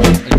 Enjoy.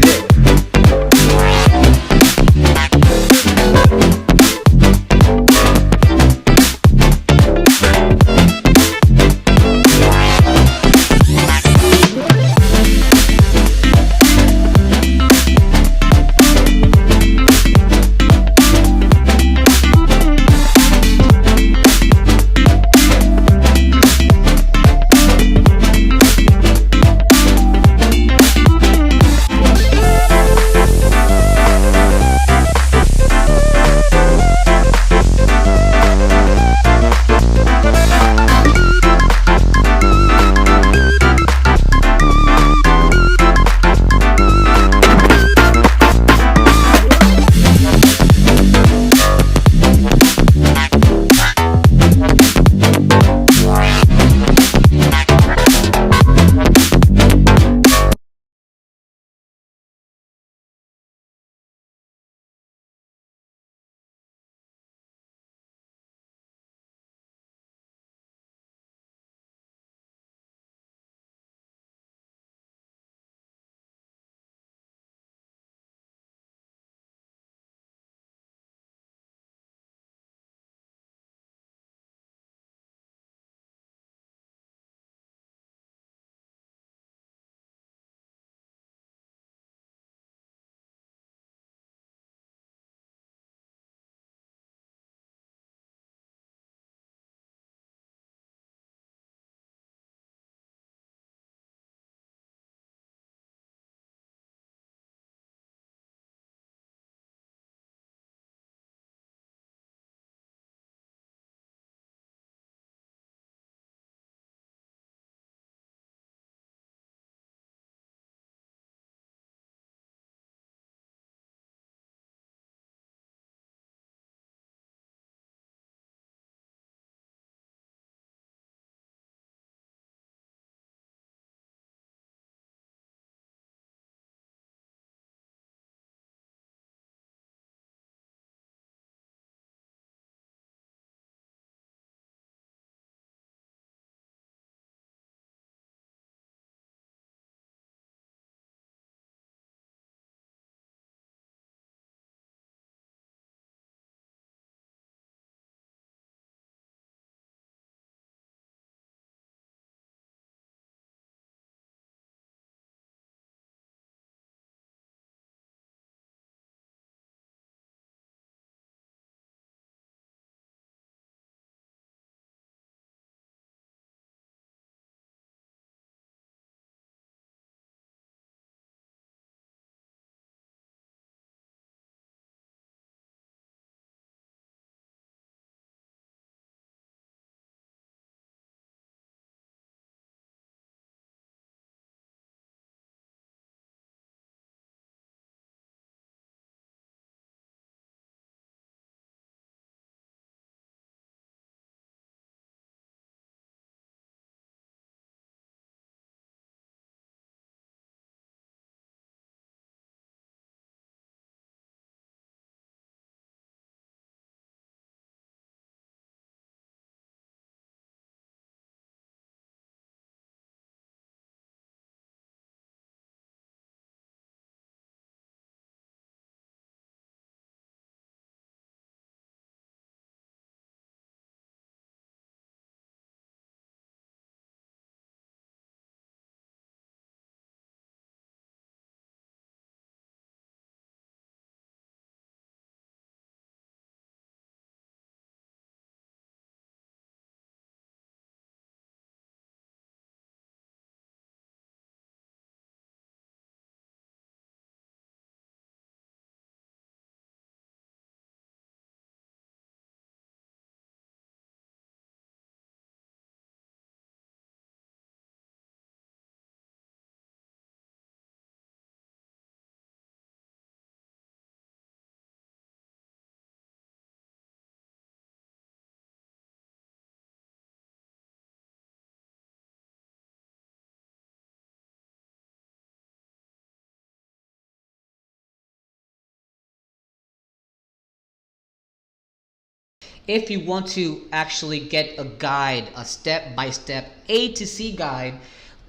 If you want to actually get a guide, a step-by-step A to C guide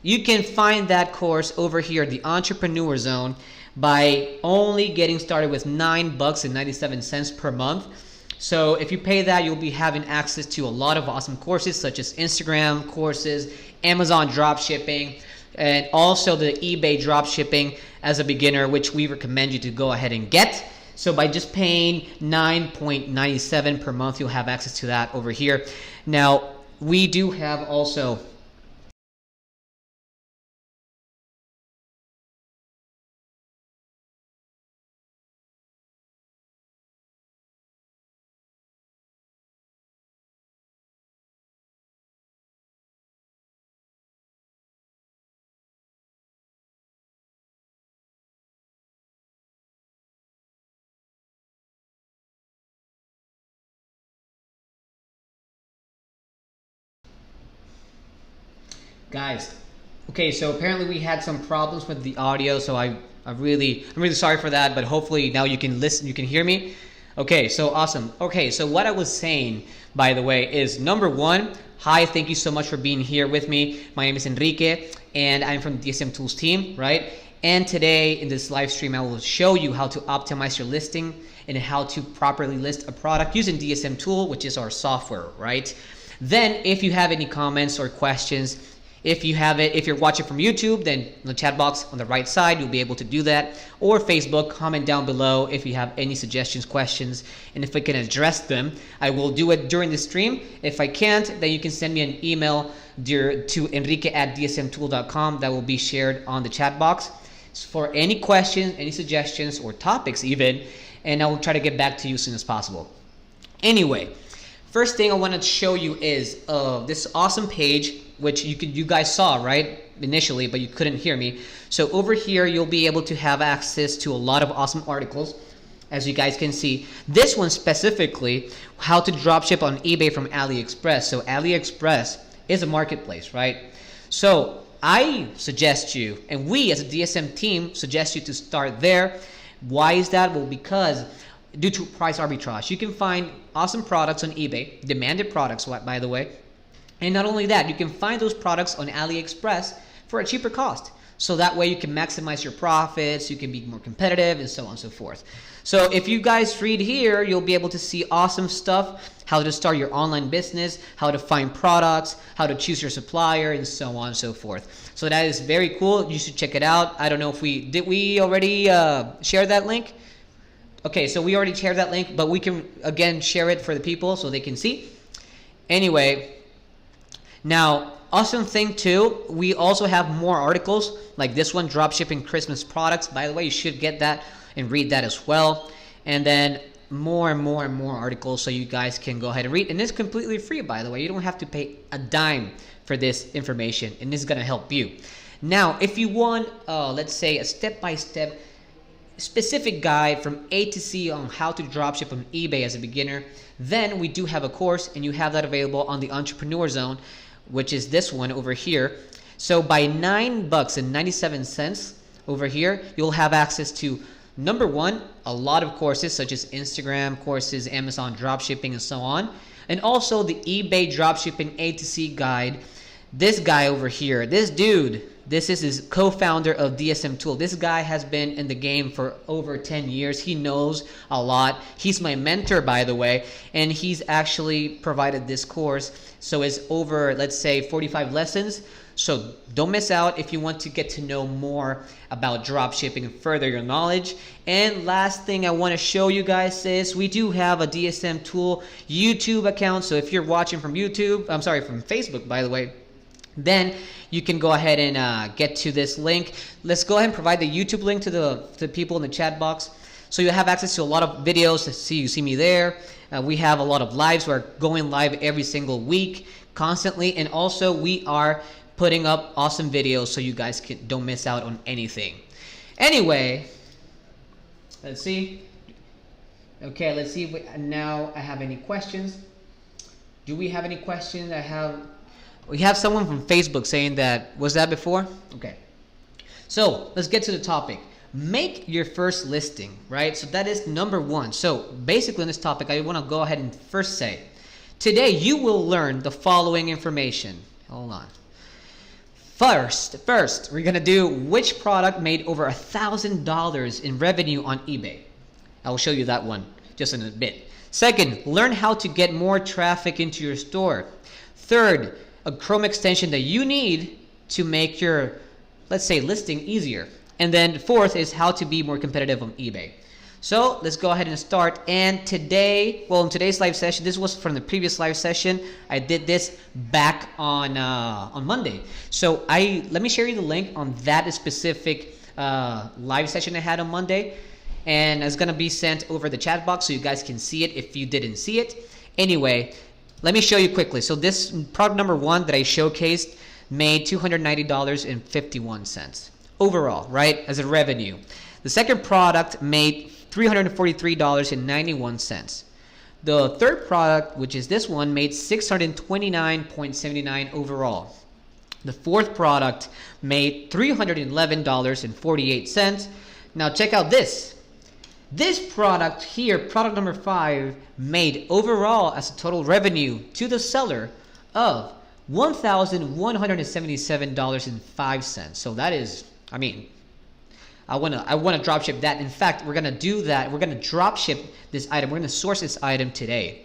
You can find that course over here, the Entrepreneur Zone, by only getting started with $9.97 per month. So if you pay that, you'll be having access to a lot of awesome courses such as Instagram courses, Amazon dropshipping, and also the eBay dropshipping as a beginner, which we recommend you to go ahead and get. So by just paying $9.97 per month, you'll have access to that over here. Now, we do have also guys, okay, so apparently we had some problems with the audio, so I'm really sorry for that, but hopefully now you can listen, you can hear me. Okay, so awesome. Okay, so what I was saying, by the way, is number one, hi, thank you so much for being here with me. My name is Enrique, and I'm from the DSM Tools team, right? And today in this live stream, I will show you how to optimize your listing and how to properly list a product using DSM Tool, which is our software, right? Then, if you have any comments or questions, if you're watching from YouTube, then in the chat box on the right side, you'll be able to do that. Or Facebook, comment down below if you have any suggestions, questions, and if I can address them, I will do it during the stream. If I can't, then you can send me an email to enrique@dsmtool.com that will be shared on the chat box for any questions, any suggestions, or topics even, and I will try to get back to you as soon as possible. Anyway, first thing I want to show you is this awesome page, which you guys saw, right, initially, but you couldn't hear me. So over here, you'll be able to have access to a lot of awesome articles, as you guys can see. This one specifically, how to dropship on eBay from AliExpress. So AliExpress is a marketplace, right? So I suggest you, and we as a DSM team suggest you to start there. Why is that? Well, because due to price arbitrage, you can find awesome products on eBay, demanded products, by the way. And not only that, you can find those products on AliExpress for a cheaper cost. So that way you can maximize your profits, you can be more competitive, and so on and so forth. So if you guys read here, you'll be able to see awesome stuff, how to start your online business, how to find products, how to choose your supplier, and so on and so forth. So that is very cool. You should check it out. I don't know if we already share that link? Okay, so we already shared that link, but we can, again, share it for the people so they can see. Anyway, now, awesome thing too, we also have more articles like this one, dropshipping Christmas products. By the way, you should get that and read that as well. And then more and more and more articles so you guys can go ahead and read. And it's completely free, by the way. You don't have to pay a dime for this information, and this is going to help you. Now, if you want, let's say, a step-by-step specific guide from A to C on how to dropship on eBay as a beginner, then we do have a course, and you have that available on the Entrepreneur Zone, which is this one over here. So by $9.97 over here, you'll have access to, number one, a lot of courses such as Instagram courses, Amazon dropshipping, and so on. And also the eBay dropshipping A to C guide. This guy over here, this dude, this is his co-founder of DSM Tool. This guy has been in the game for over 10 years. He knows a lot. He's my mentor, by the way, and he's actually provided this course. So it's over, let's say, 45 lessons. So don't miss out if you want to get to know more about dropshipping and further your knowledge. And last thing I want to show you guys is we do have a DSM Tool YouTube account. So if you're watching from YouTube, I'm sorry, from Facebook, by the way, then you can go ahead and get to this link. Let's go ahead and provide the YouTube link to the people in the chat box. So you have access to a lot of videos. You see me there. We have a lot of lives. We're going live every single week, constantly. And also we are putting up awesome videos so you guys don't miss out on anything. Anyway, let's see. Okay, let's see if now I have any questions. Do we have any questions? We have someone from Facebook saying that, was that before? Okay. So let's get to the topic. Make your first listing, right? So that is number one. So basically on this topic, I want to go ahead and first say, today you will learn the following information. Hold on. First, we're gonna do which product made over $1,000 in revenue on eBay. I will show you that one just in a bit. Second, learn how to get more traffic into your store. Third, a Chrome extension that you need to make your, let's say, listing easier. And then fourth is how to be more competitive on eBay. So let's go ahead and start. And today, well, in today's live session, this was from the previous live session. I did this back on Monday. So let me share you the link on that specific live session I had on Monday, and it's gonna be sent over the chat box so you guys can see it if you didn't see it. Anyway, let me show you quickly. So this product number one that I showcased made $290.51 overall, right, as a revenue. The second product made $343.91. The third product, which is this one, made $629.79 overall. The fourth product made $311.48. Now check out this. This product here, product number 5, made overall as a total revenue to the seller of $1,177.05. So that is, I mean, I wanna drop ship that. In fact, we're gonna do that. We're gonna drop ship this item. We're gonna source this item today.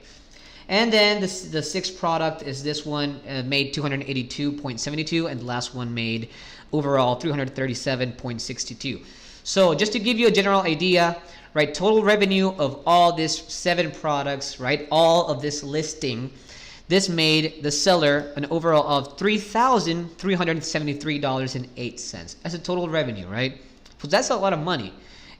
And then the sixth product is this one, made $282.72, and the last one made overall $337.62. So just to give you a general idea, right, total revenue of all these 7 products, right, all of this listing, this made the seller an overall of $3,373.08 as a total revenue, right? So that's a lot of money.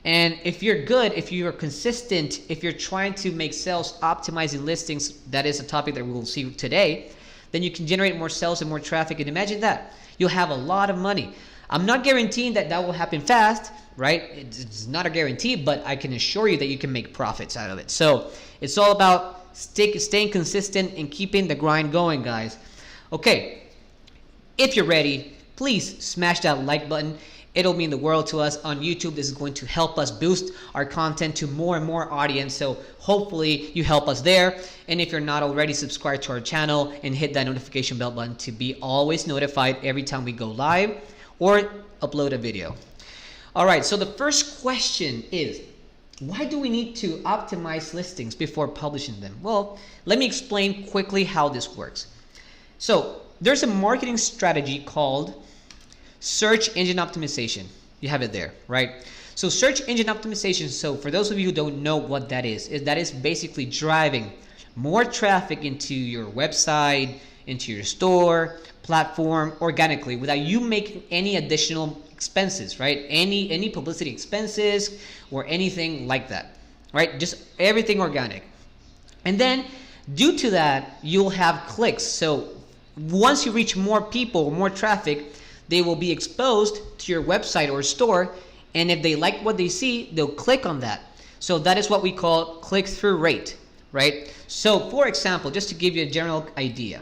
And if you're good, if you're consistent, if you're trying to make sales optimizing listings, that is a topic that we will see today, then you can generate more sales and more traffic. And imagine that. You'll have a lot of money. I'm not guaranteeing that will happen fast, right? It's not a guarantee, but I can assure you that you can make profits out of it. So it's all about staying consistent and keeping the grind going, guys. Okay, if you're ready, please smash that like button. It'll mean the world to us on YouTube. This is going to help us boost our content to more and more audience. So hopefully you help us there. And if you're not already, subscribe to our channel and hit that notification bell button to be always notified every time we go live or upload a video. All right, so the first question is, why do we need to optimize listings before publishing them? Well, let me explain quickly how this works. So there's a marketing strategy called search engine optimization. You have it there, right? So search engine optimization, so for those of you who don't know what that is basically driving more traffic into your website, into your store, platform, organically, without you making any additional expenses, right? Any publicity expenses or anything like that, right? Just everything organic. And then due to that, you'll have clicks. So once you reach more people, more traffic, they will be exposed to your website or store, and if they like what they see, they'll click on that. So that is what we call click-through rate, right? So for example, just to give you a general idea,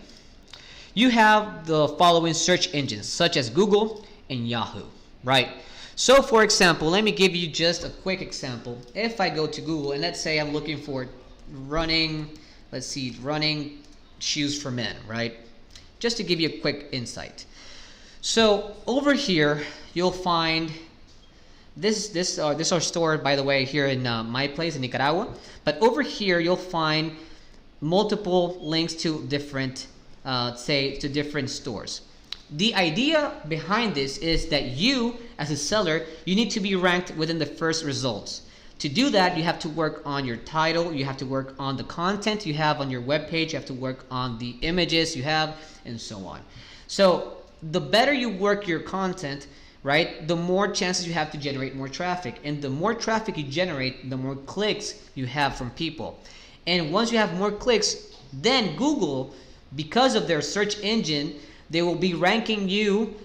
you have the following search engines such as Google and Yahoo, right? So for example, let me give you just a quick example. If I go to Google and let's say I'm looking for running shoes for men, right? Just to give you a quick insight. So over here, you'll find this our store, by the way, here in my place in Nicaragua. But over here, you'll find multiple links to different, to different stores. The idea behind this is that you, as a seller, you need to be ranked within the first results. To do that, you have to work on your title, you have to work on the content you have on your webpage, you have to work on the images you have, and so on. So the better you work your content, right, the more chances you have to generate more traffic. And the more traffic you generate, the more clicks you have from people. And once you have more clicks, then Google, because of their search engine, they will be ranking you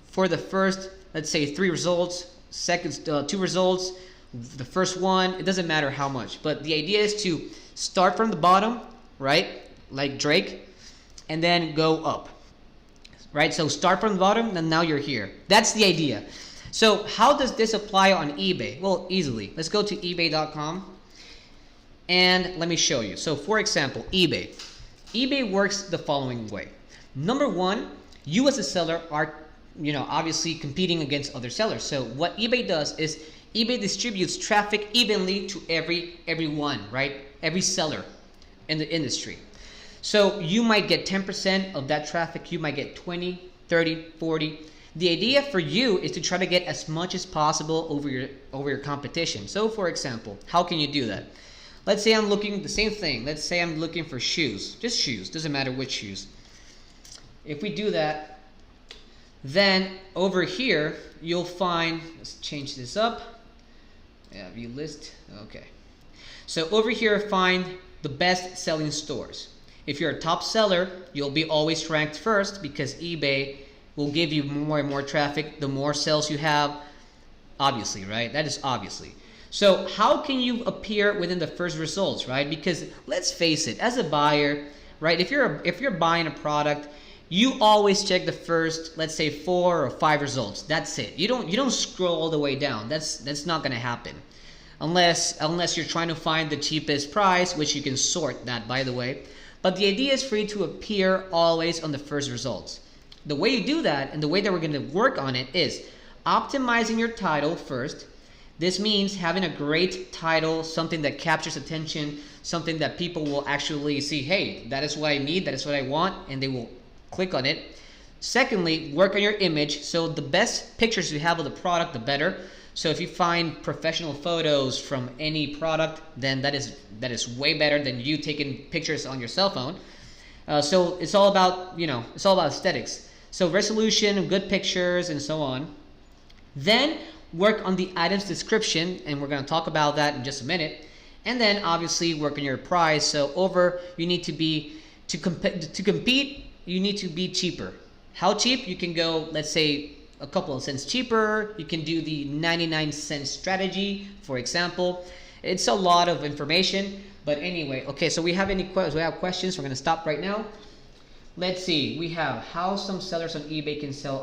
for the first, let's say, 3 results, second 2 results, the first one. It doesn't matter how much. But the idea is to start from the bottom, right, like Drake, and then go up. Right, so start from the bottom, and now you're here. That's the idea. So how does this apply on eBay? Well, easily. Let's go to ebay.com, and let me show you. So for example, eBay works the following way. Number one, you as a seller are obviously competing against other sellers. So what eBay does is eBay distributes traffic evenly to everyone, right? Every seller in the industry. So you might get 10% of that traffic, you might get 20, 30, 40. The idea for you is to try to get as much as possible over your competition. So for example, how can you do that? Let's say I'm looking, the same thing, let's say I'm looking for shoes, just shoes, doesn't matter which shoes. If we do that, then over here you'll find, let's change this up, view list, okay. So over here find the best selling stores. If you're a top seller, you'll be always ranked first because eBay will give you more and more traffic the more sales you have, obviously, right? That is obviously. So how can you appear within the first results, right? Because let's face it, as a buyer, right, if you're buying a product, you always check the first, let's say 4 or 5 results. That's it. You don't scroll all the way down. That's not going to happen. Unless you're trying to find the cheapest price, which you can sort that, by the way. But the idea is for you to appear always on the first results. The way you do that, and the way that we're going to work on it, is optimizing your title first. This means having a great title, something that captures attention, something that people will actually see, hey, that is what I need, that is what I want, and they will click on it. Secondly, work on your image. So the best pictures you have of the product, the better. So if you find professional photos from any product, then that is way better than you taking pictures on your cell phone. So it's all about, it's all about aesthetics. So resolution, good pictures, and so on. Then work on the item's description, and we're going to talk about that in just a minute. And then obviously work on your price. So you need to be, to compete, you need to be cheaper. How cheap? You can go, let's say, a couple of cents cheaper. You can do the 99-cent strategy, for example. It's a lot of information, but anyway. Okay, so we have questions. We're going to stop right now. Let's see. We have how some sellers on eBay can sell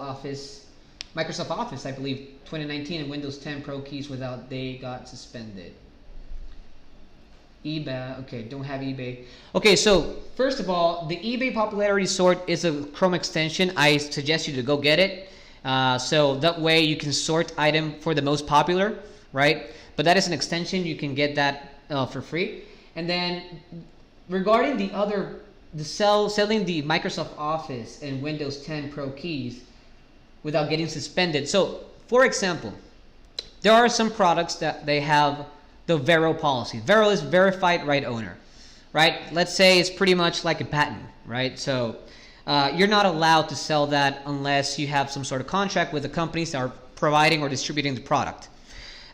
Microsoft Office, I believe, 2019 and Windows 10 Pro keys without they got suspended. eBay, okay, don't have eBay. Okay, so first of all, the eBay popularity sort is a Chrome extension. I suggest you to go get it. So that way you can sort item for the most popular, right? But that is an extension. You can get that for free. And then regarding selling the Microsoft Office and Windows 10 Pro keys without getting suspended. So for example, there are some products that they have the Vero policy. Vero is verified right owner, right? Let's say it's pretty much like a patent, right? So you're not allowed to sell that unless you have some sort of contract with the companies that are providing or distributing the product.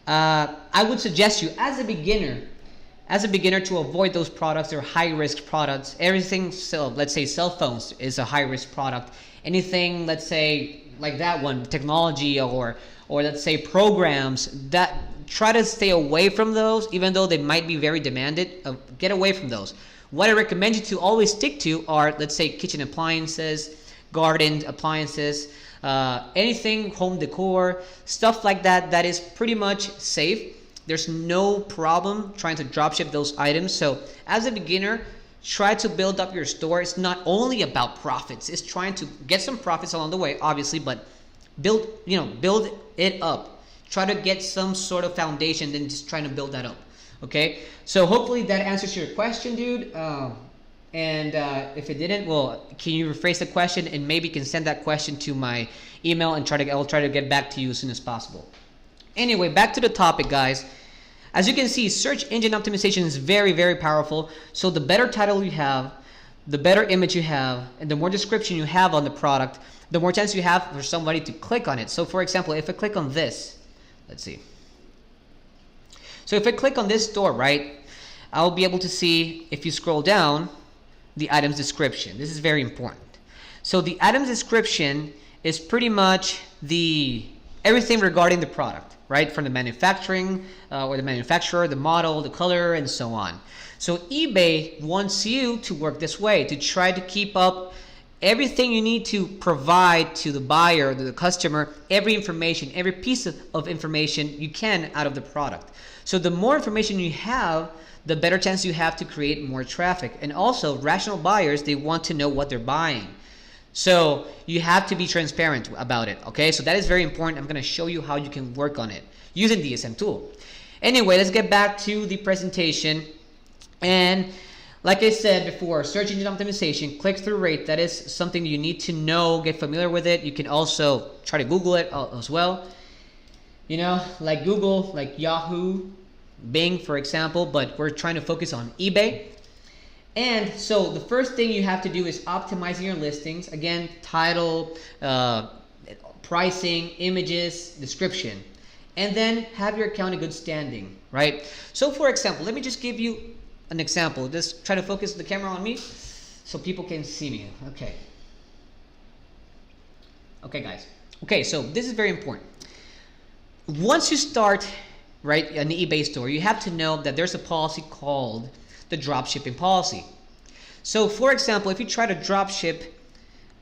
I would suggest you, as a beginner, to avoid those products. They're high-risk products. Everything, so let's say cell phones is a high-risk product. Anything, let's say, like that one, technology or let's say programs, that try to stay away from those, even though they might be very demanded. Get away from those. What I recommend you to always stick to are, let's say, kitchen appliances, garden appliances, anything, home decor, stuff like that, that is pretty much safe. There's no problem trying to dropship those items. So as a beginner, try to build up your store. It's not only about profits. It's trying to get some profits along the way, obviously, but build it up. Try to get some sort of foundation, then just trying to build that up. Okay, so hopefully that answers your question, dude. If it didn't, well, can you rephrase the question and maybe can send that question to my email and I'll try to get back to you as soon as possible. Anyway, back to the topic, guys. As you can see, search engine optimization is very, very powerful. So the better title you have, the better image you have, and the more description you have on the product, the more chance you have for somebody to click on it. So for example, if I click on this, let's see. So if I click on this store, right, I'll be able to see, if you scroll down, the item's description. This is very important. So the item's description is pretty much everything regarding the product, right? From the manufacturing or the manufacturer, the model, the color, and so on. So eBay wants you to work this way, to try to keep up everything you need to provide to the buyer, to the customer, every information, every piece of information you can out of the product. So the more information you have, the better chance you have to create more traffic. And also, rational buyers, they want to know what they're buying. So you have to be transparent about it, okay? So that is very important. I'm going to show you how you can work on it using DSM Tool. Anyway, let's get back to the presentation. And like I said before, search engine optimization, click-through rate, that is something you need to know, get familiar with it. You can also try to Google it as well. You know, like Google, like Yahoo, Bing, for example, but we're trying to focus on eBay. And so the first thing you have to do is optimizing your listings. Again, title, pricing, images, description. And then have your account in good standing, right? So for example, let me just give you an example. Just try to focus the camera on me so people can see me. Okay. Okay, guys. Okay, so this is very important. Once you start, right, an eBay store, you have to know that there's a policy called the dropshipping policy. So for example, if you try to dropship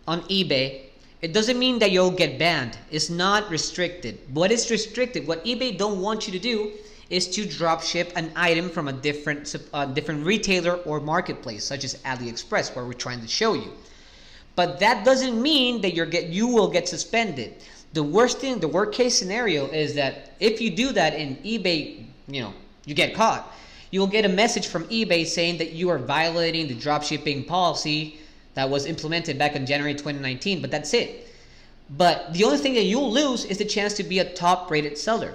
on eBay, it doesn't mean that you'll get banned. It's not restricted. What is restricted, what eBay don't want you to do, is to dropship an item from a different retailer or marketplace, such as AliExpress, where we're trying to show you. But that doesn't mean that you will get suspended. The worst case scenario is that if you do that in eBay, you get caught. You'll get a message from eBay saying that you are violating the dropshipping policy that was implemented back in January 2019, but that's it. But the only thing that you'll lose is the chance to be a top-rated seller.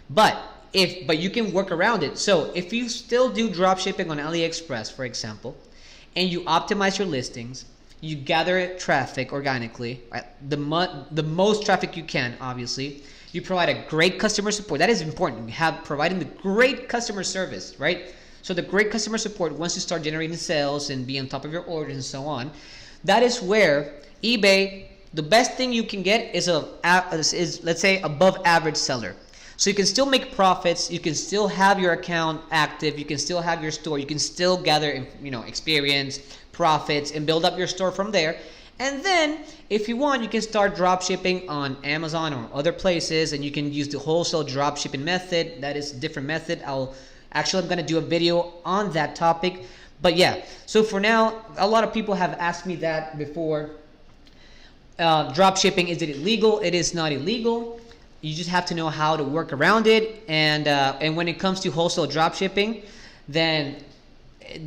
But you can work around it. So if you still do dropshipping on AliExpress, for example, and you optimize your listings, you gather traffic organically, right? The most traffic you can, obviously. You provide a great customer support. That is important. You have providing the great customer service, right? So the great customer support, once you start generating sales and be on top of your orders and so on, that is where eBay, the best thing you can get is let's say above average seller. So you can still make profits, you can still have your account active, you can still have your store, you can still gather experience, profits, and build up your store from there. And then if you want, you can start drop shipping on Amazon or other places, and you can use the wholesale drop shipping method. That is a different method. I'm going to do a video on that topic. But yeah, so for now, a lot of people have asked me that before. Drop shipping, is it illegal? It is not illegal. You just have to know how to work around it. And when it comes to wholesale drop shipping, then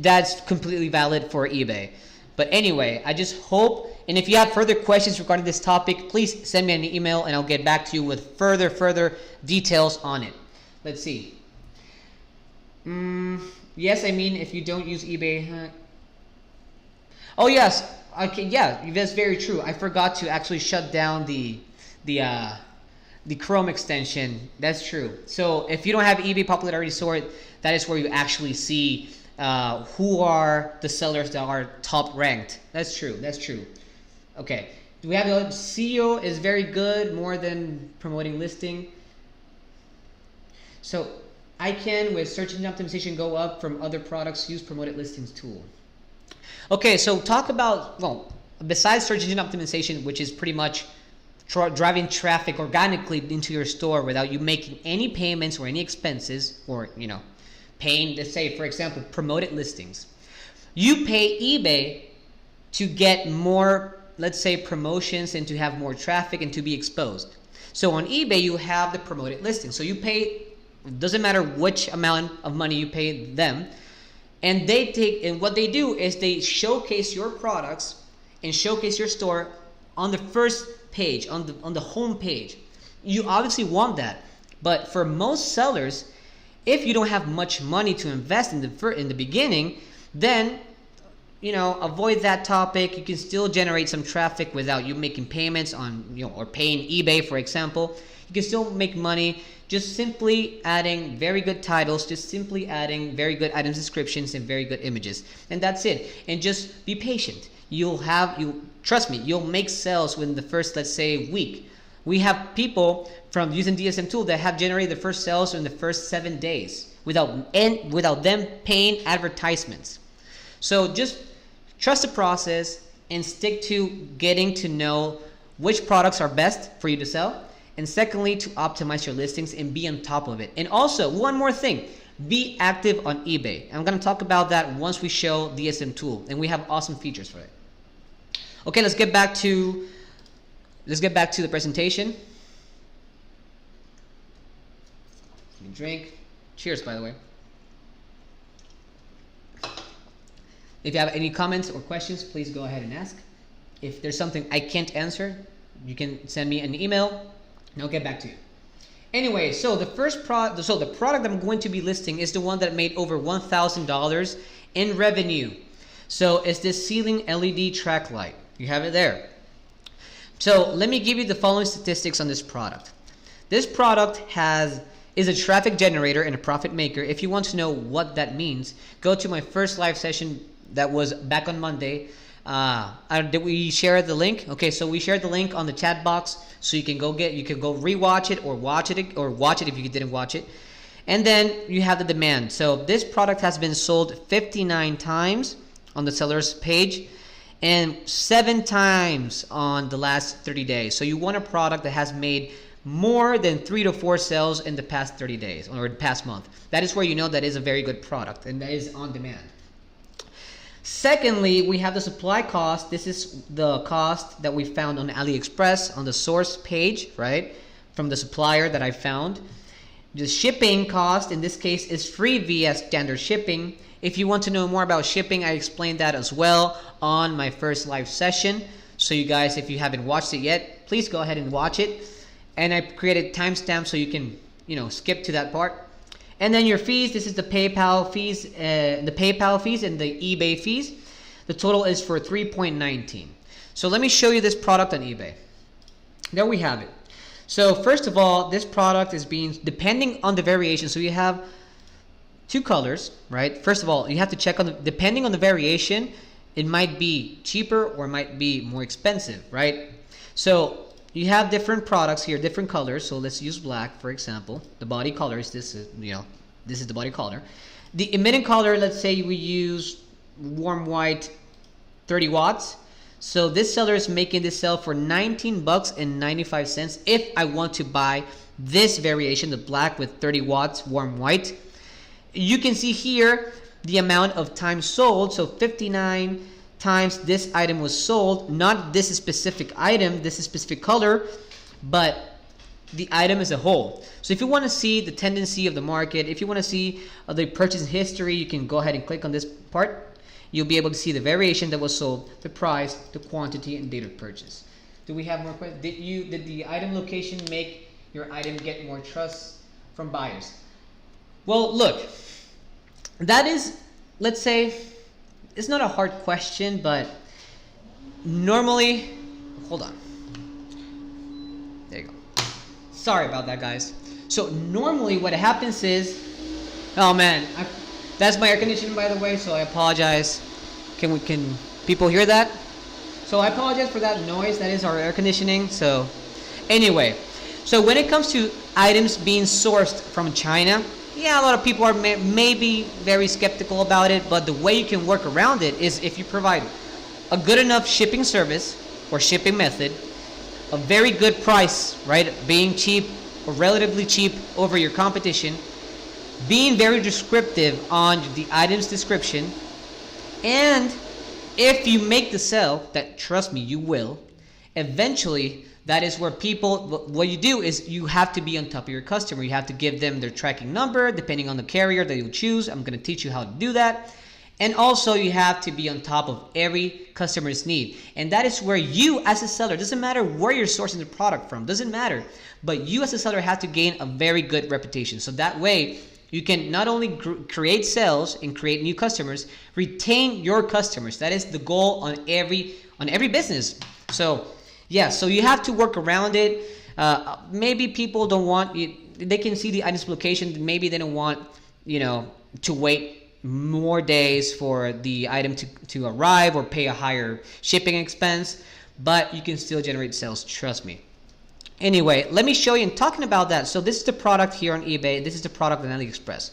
that's completely valid for eBay. But anyway, I just hope, and if you have further questions regarding this topic, please send me an email and I'll get back to you with further details on it. Let's see. Yes, I mean, if you don't use eBay. Oh yes, okay, yeah, that's very true. I forgot to actually shut down the Chrome extension. That's true. So if you don't have eBay popularity sort, that is where you actually see who are the sellers that are top ranked. That's true. That's true. Okay. Do we have SEO is very good, more than promoting listing. So I can, with search engine optimization, go up from other products, use promoted listings tool. Okay, so talk about, well, besides search engine optimization, which is pretty much driving traffic organically into your store without you making any payments or any expenses, or paying, let's say, for example, promoted listings. You pay eBay to get more, let's say, promotions and to have more traffic and to be exposed. So on eBay, you have the promoted listing. So you pay, it doesn't matter which amount of money you pay them, and what they do is they showcase your products and showcase your store on the first page, on the home page. You obviously want that, but for most sellers, if you don't have much money to invest in the beginning, then avoid that topic. You can still generate some traffic without you making payments on or paying eBay, for example. You can still make money just simply adding very good titles, just simply adding very good items descriptions and very good images, and that's it. And just be patient. Trust me, you'll make sales within the first, let's say, week. We have people from using DSM Tool that have generated the first sales in the first 7 days without them paying advertisements. So just trust the process and stick to getting to know which products are best for you to sell, and secondly, to optimize your listings and be on top of it. And also, one more thing, be active on eBay. I'm going to talk about that once we show DSM Tool, and we have awesome features for it. Okay, let's get back to the presentation. Drink. Cheers, by the way. If you have any comments or questions, please go ahead and ask. If there's something I can't answer, you can send me an email and I'll get back to you. Anyway, so the product I'm going to be listing is the one that made over $1,000 in revenue. So it's this ceiling LED track light. You have it there. So let me give you the following statistics on this product. This product is a traffic generator and a profit maker. If you want to know what that means, go to my first live session that was back on Monday. Did we share the link? Okay, so we shared the link on the chat box, so you can go rewatch it or watch it if you didn't watch it. And then you have the demand. So this product has been sold 59 times on the seller's page and 7 times on the last 30 days. So you want a product that has made more than 3 to 4 sales in the past 30 days or the past month. That is where you know that is a very good product and that is on demand. Secondly, we have the supply cost. This is the cost that we found on AliExpress on the source page, right? From the supplier that I found. The shipping cost in this case is free via standard shipping. If you want to know more about shipping, I explained that as well on my first live session. So you guys, if you haven't watched it yet, please go ahead and watch it. And I created timestamps so you can, skip to that part. And then your fees, this is the PayPal fees, and the eBay fees. The total is for $3.19. So let me show you this product on eBay. There we have it. So first of all, this product is being, depending on the variation, so you have 2 colors, right? First of all, you have to check on depending on the variation, it might be cheaper or it might be more expensive, right? So you have different products here, different colors. So let's use black, for example. The body color is this is the body color. The emitting color, let's say we use warm white 30 watts. So this seller is making this sell for $19.95 if I want to buy this variation, the black with 30 watts warm white. You can see here the amount of times sold. So 59 times this item was sold, not this specific item, this specific color, but the item as a whole. So if you want to see the tendency of the market, if you want to see the purchase history, you can go ahead and click on this part. You'll be able to see the variation that was sold, the price, the quantity, and date of purchase. Do we have more questions? Did the item location make your item get more trust from buyers? Well, look, that is, let's say, it's not a hard question, but normally, hold on. There you go. Sorry about that, guys. So normally what happens is, oh man, that's my air conditioning, by the way, so I apologize. Can people hear that? So I apologize for that noise. That is our air conditioning. So anyway, so when it comes to items being sourced from China, yeah, a lot of people are maybe very skeptical about it, but the way you can work around it is if you provide a good enough shipping service or shipping method, a very good price, right? Being cheap or relatively cheap over your competition, being very descriptive on the item's description, and if you make the sale, that trust me, you will, eventually that is where people, what you do is you have to be on top of your customer. You have to give them their tracking number depending on the carrier that you choose. I'm going to teach you how to do that. And also you have to be on top of every customer's need. And that is where you as a seller, doesn't matter where you're sourcing the product from, doesn't matter, but you as a seller have to gain a very good reputation. So that way you can not only create sales and create new customers, retain your customers. That is the goal on every business. So yeah, so you have to work around it. Maybe people don't want, they can see the item's location, maybe they don't want, to wait more days for the item to arrive or pay a higher shipping expense, but you can still generate sales, trust me. Anyway, let me show you, and talking about that, so this is the product here on eBay, this is the product on AliExpress.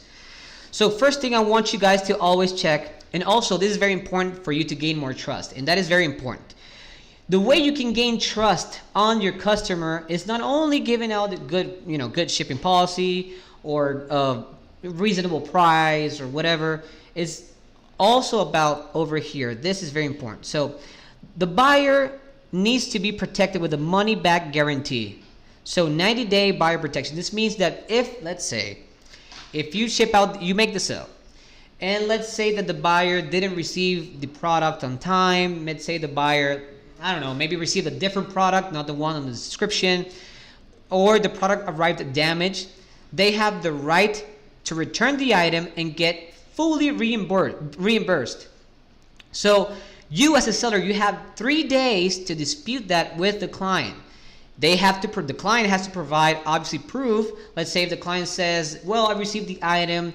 So first thing I want you guys to always check, and also this is very important for you to gain more trust, and that is very important. The way you can gain trust on your customer is not only giving out a good shipping policy or a reasonable price or whatever. It's also about over here. This is very important. So The buyer needs to be protected with a money back guarantee. So 90-day buyer protection. This means that if, let's say, if you ship out, you make the sale, and let's say that the buyer didn't receive the product on time. Let's say the buyer, I don't know, maybe received a different product, not the one on the description, or the product arrived damaged. They have the right to return the item and get fully reimbursed. So you as a seller, you have 3 days to dispute that with the client. The client has to provide obviously proof. Let's say if the client says, well, I received the item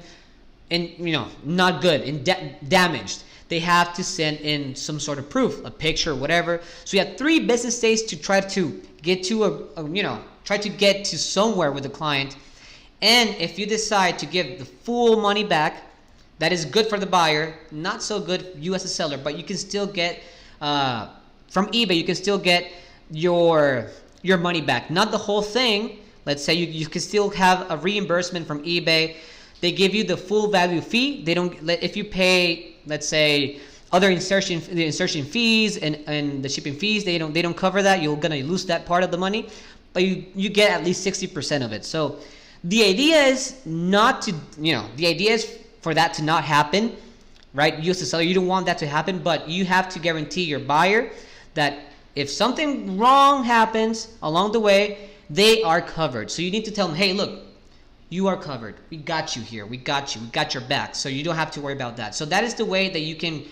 and not good and damaged, they have to send in some sort of proof, a picture, whatever. So you have 3 business days to try to get to try to get to somewhere with the client. And if you decide to give the full money back, that is good for the buyer, not so good you as a seller, but you can still get from eBay, you can still get your money back, not the whole thing. Let's say you can still have a reimbursement from eBay. They give you the full value fee. They don't, if you pay, let's say, other insertion fees and the shipping fees, they don't cover that. You're gonna lose that part of the money, but you get at least 60% of it. So the idea is not to, the idea is for that to not happen, right? You as a seller, you don't want that to happen, but you have to guarantee your buyer that if something wrong happens along the way, they are covered. So you need to tell them, hey, look, you are covered. We got you here. We got you. We got your back. So you don't have to worry about that. So that is the way that you can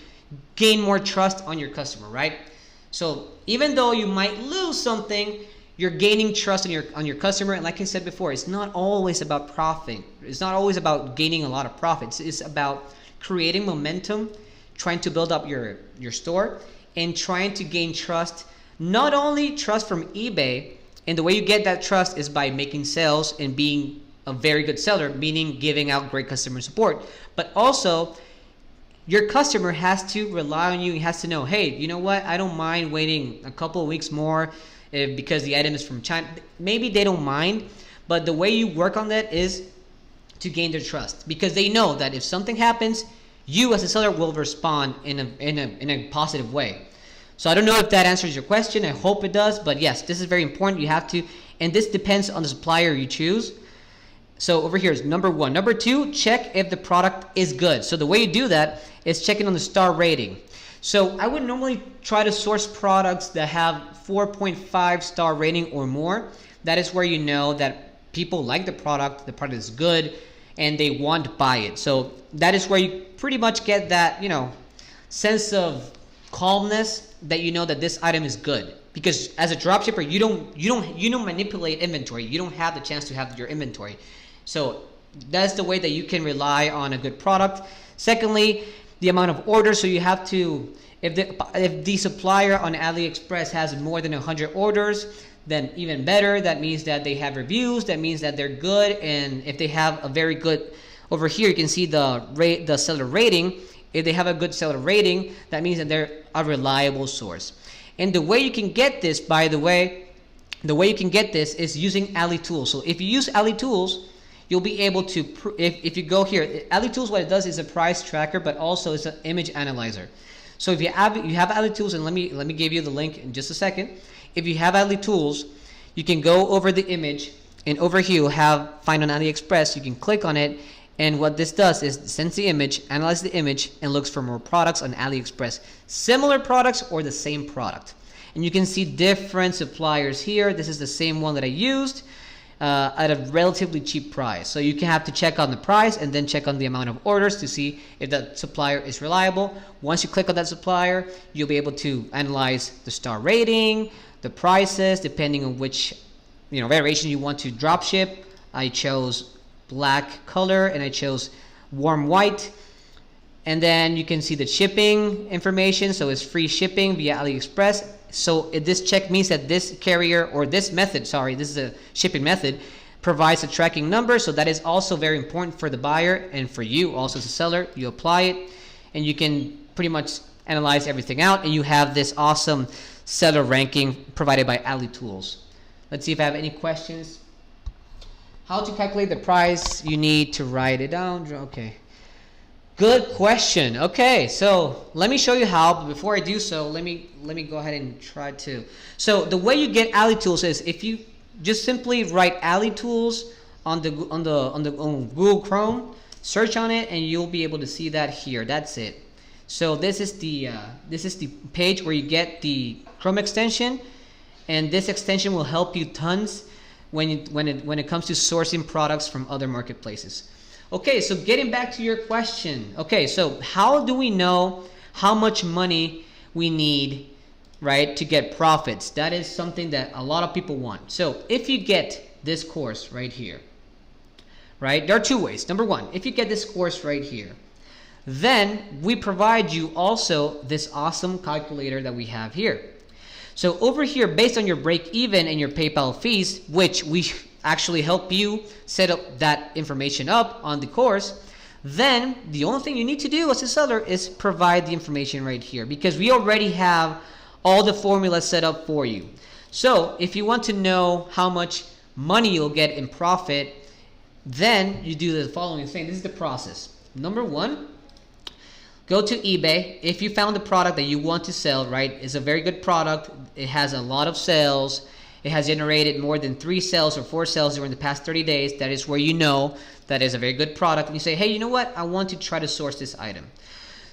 gain more trust on your customer, right? So even though you might lose something, you're gaining trust on your customer. And like I said before, it's not always about profit. It's not always about gaining a lot of profits. It's about creating momentum, trying to build up your store, and trying to gain trust. Not only trust from eBay, and the way you get that trust is by making sales and being a very good seller, meaning giving out great customer support, but also your customer has to rely on you. He has to know, hey, you know what? I don't mind waiting a couple of weeks more because the item is from China. Maybe they don't mind, but the way you work on that is to gain their trust, because they know that if something happens, you as a seller will respond in a positive way. So I don't know if that answers your question. I hope it does, but yes, this is very important. You have to, and this depends on the supplier you choose. So over here is number 1. Number 2, check if the product is good. So the way you do that is checking on the star rating. So I would normally try to source products that have 4.5 star rating or more. That is where you know that people like the product is good, and they want to buy it. So that is where you pretty much get that, sense of calmness that you know that this item is good. Because as a dropshipper, you don't manipulate inventory. You don't have the chance to have your inventory. So that's the way that you can rely on a good product. Secondly, the amount of orders. So you have to, if the supplier on AliExpress has more than 100 orders, then even better. That means that they have reviews. That means that they're good. And if they have a very good, over here you can see the seller rating. If they have a good seller rating, that means that they're a reliable source. And the way you can get this, by the way, is using Ali Tools. So if you use Ali Tools, you'll be able to, if you go here, Ali Tools, what it does is a price tracker, but also it's an image analyzer. So if you have Ali Tools, and let me give you the link in just a second. If you have Ali Tools, you can go over the image, and over here you'll have Find on AliExpress. You can click on it, and what this does is sends the image, analyzes the image, and looks for more products on AliExpress. Similar products or the same product. And you can see different suppliers here. This is the same one that I used at a relatively cheap price. So you can have to check on the price and then check on the amount of orders to see if that supplier is reliable. Once you click on that supplier, you'll be able to analyze the star rating, the prices, depending on which variation you want to drop ship. I chose black color and I chose warm white. And then you can see the shipping information. So it's free shipping via AliExpress. So this check means that this carrier, or this method, this is a shipping method, provides a tracking number. So that is also very important for the buyer and for you also as a seller. You apply it and you can pretty much analyze everything out, and you have this awesome seller ranking provided by Ali Tools. Let's see if I have any questions. How to calculate the price? You need to write it down. Okay. Good question. Okay, so let me show you how. But before I do so, let me go ahead and try to. So the way you get Ali Tools is if you just simply write Ali Tools on Google Chrome, search on it, and you'll be able to see that here. That's it. So this is the page where you get the Chrome extension, and this extension will help you tons when it comes to sourcing products from other marketplaces. Okay, so getting back to your question. Okay, so how do we know how much money we need, right, to get profits? That is something that a lot of people want. So if you get this course right here, right, there are two ways. Number one, if you get this course right here, then we provide you also this awesome calculator that we have here. So over here, based on your break even and your PayPal fees, which we actually help you set up that information up on the course, then the only thing you need to do as a seller is provide the information right here, because we already have all the formulas set up for you. So if you want to know how much money you'll get in profit, then you do the following thing. This is the process. Number one, go to eBay. If you found the product that you want to sell, right, it's a very good product. It has a lot of sales. It has generated more than 3 sales or 4 sales during the past 30 days. That is where you know that is a very good product. And you say, hey, you know what? I want to try to source this item.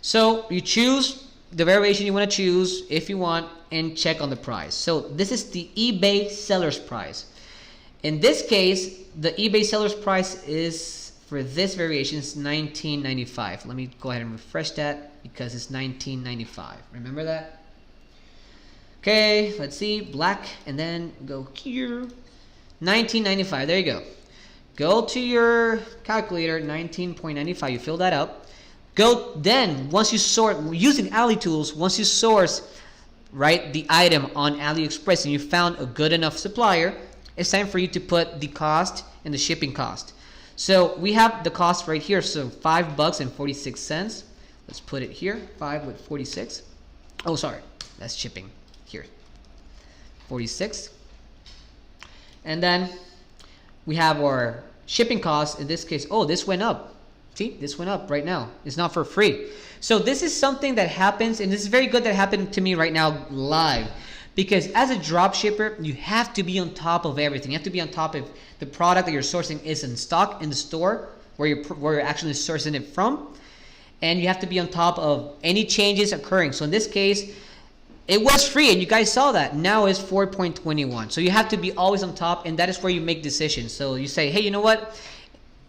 So you choose the variation you want to choose if you want and check on the price. So this is the eBay seller's price. In this case, the eBay seller's price is, for this variation, is $19.95. Let me go ahead and refresh that because it's $19.95. Remember that? Okay, let's see, black, and then go here, $19.95, there you go. Go to your calculator, 19.95, you fill that up. Go, then, once you sort, using Ali Tools, once you source, right, the item on AliExpress and you found a good enough supplier, it's time for you to put the cost and the shipping cost. So we have the cost right here, so $5.46. Let's put it here, 5.46. Oh, sorry, that's shipping. Here, 46, and then we have our shipping costs. In this case, oh, this went up. See, this went up right now. It's not for free. So this is something that happens, and this is very good that happened to me right now live, because as a drop shipper, you have to be on top of everything. You have to be on top of the product that you're sourcing is in stock in the store where you're actually sourcing it from, and you have to be on top of any changes occurring. So in this case, it was free, and you guys saw that. Now it's 4.21. So you have to be always on top, and that is where you make decisions. So you say, hey, you know what?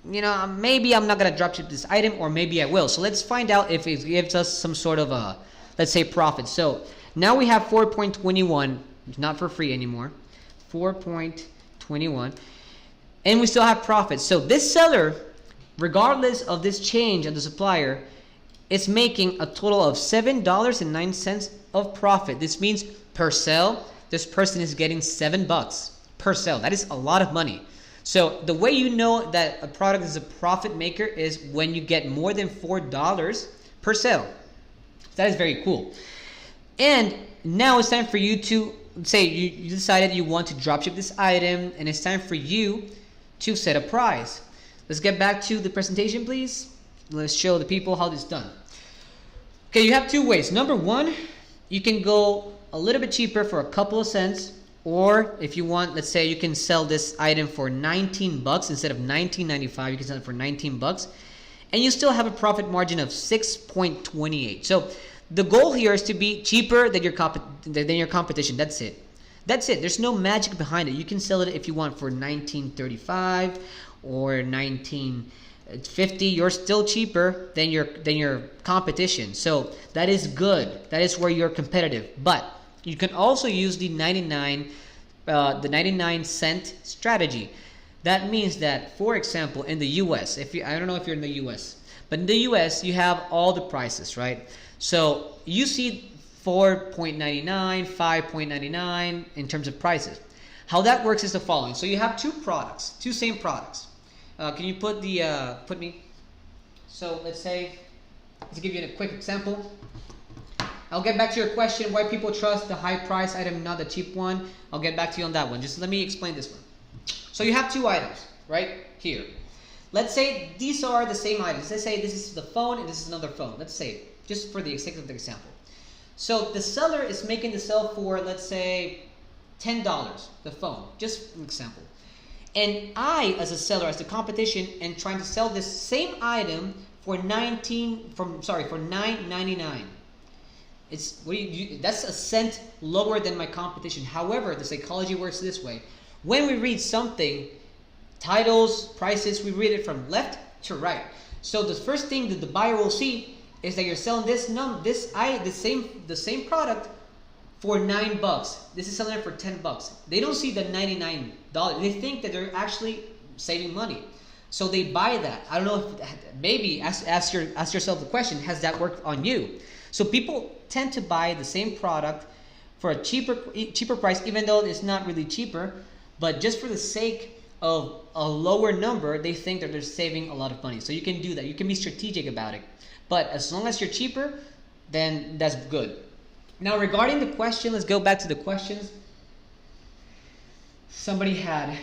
You know, maybe I'm not going to dropship this item, or maybe I will. So let's find out if it gives us some sort of a, let's say, profit. So now we have 4.21. It's not for free anymore. 4.21. And we still have profits. So this seller, regardless of this change of the supplier, is making a total of $7.09 of profit. This means per sale, this person is getting $7 per sale. That is a lot of money. So the way you know that a product is a profit maker is when you get more than $4 per sale. That is very cool. And now it's time for you to say you decided you want to dropship this item, and it's time for you to set a price. Let's get back to the presentation, please. Let's show the people how this is done. Okay, you have two ways. Number one, you can go a little bit cheaper for a couple of cents, or if you want, let's say you can sell this item for 19 bucks instead of 19.95. You can sell it for 19 bucks, and you still have a profit margin of 6.28. So the goal here is to be cheaper than your competition. That's it. That's it. There's no magic behind it. You can sell it if you want for 19.35 or 19.50. You're still cheaper than your competition. So that is good. That is where you're competitive. But you can also use the 99 cent strategy. That means that, for example, in the US, I don't know if you're in the US, but in the US you have all the prices, right? So you see 4.99, 5.99 in terms of prices. How that works is the following. So you have two same products. Can you put me? So let's give you a quick example. I'll get back to your question, why people trust the high price item, not the cheap one. I'll get back to you on that one. Just let me explain this one. So you have two items right here. Let's say these are the same items. Let's say this is the phone and this is another phone. Let's say, just for the sake of the example. So the seller is making the sale for, let's say, $10, the phone, just an example. And I, as a seller, as the competition, am trying to sell this same item for $9.99. It's that's a cent lower than my competition. However, the psychology works this way. When we read something, titles, prices, we read it from left to right. So the first thing that the buyer will see is that you're selling the same product for $9. This is selling it for $10. They don't see the $99. They think that they're actually saving money. So they buy that. I don't know if maybe ask yourself the question, has that worked on you? So people tend to buy the same product for a cheaper price, even though it's not really cheaper, but just for the sake of a lower number, they think that they're saving a lot of money. So you can do that. You can be strategic about it. But as long as you're cheaper, then that's good. Now regarding the question, let's go back to the questions. Somebody had,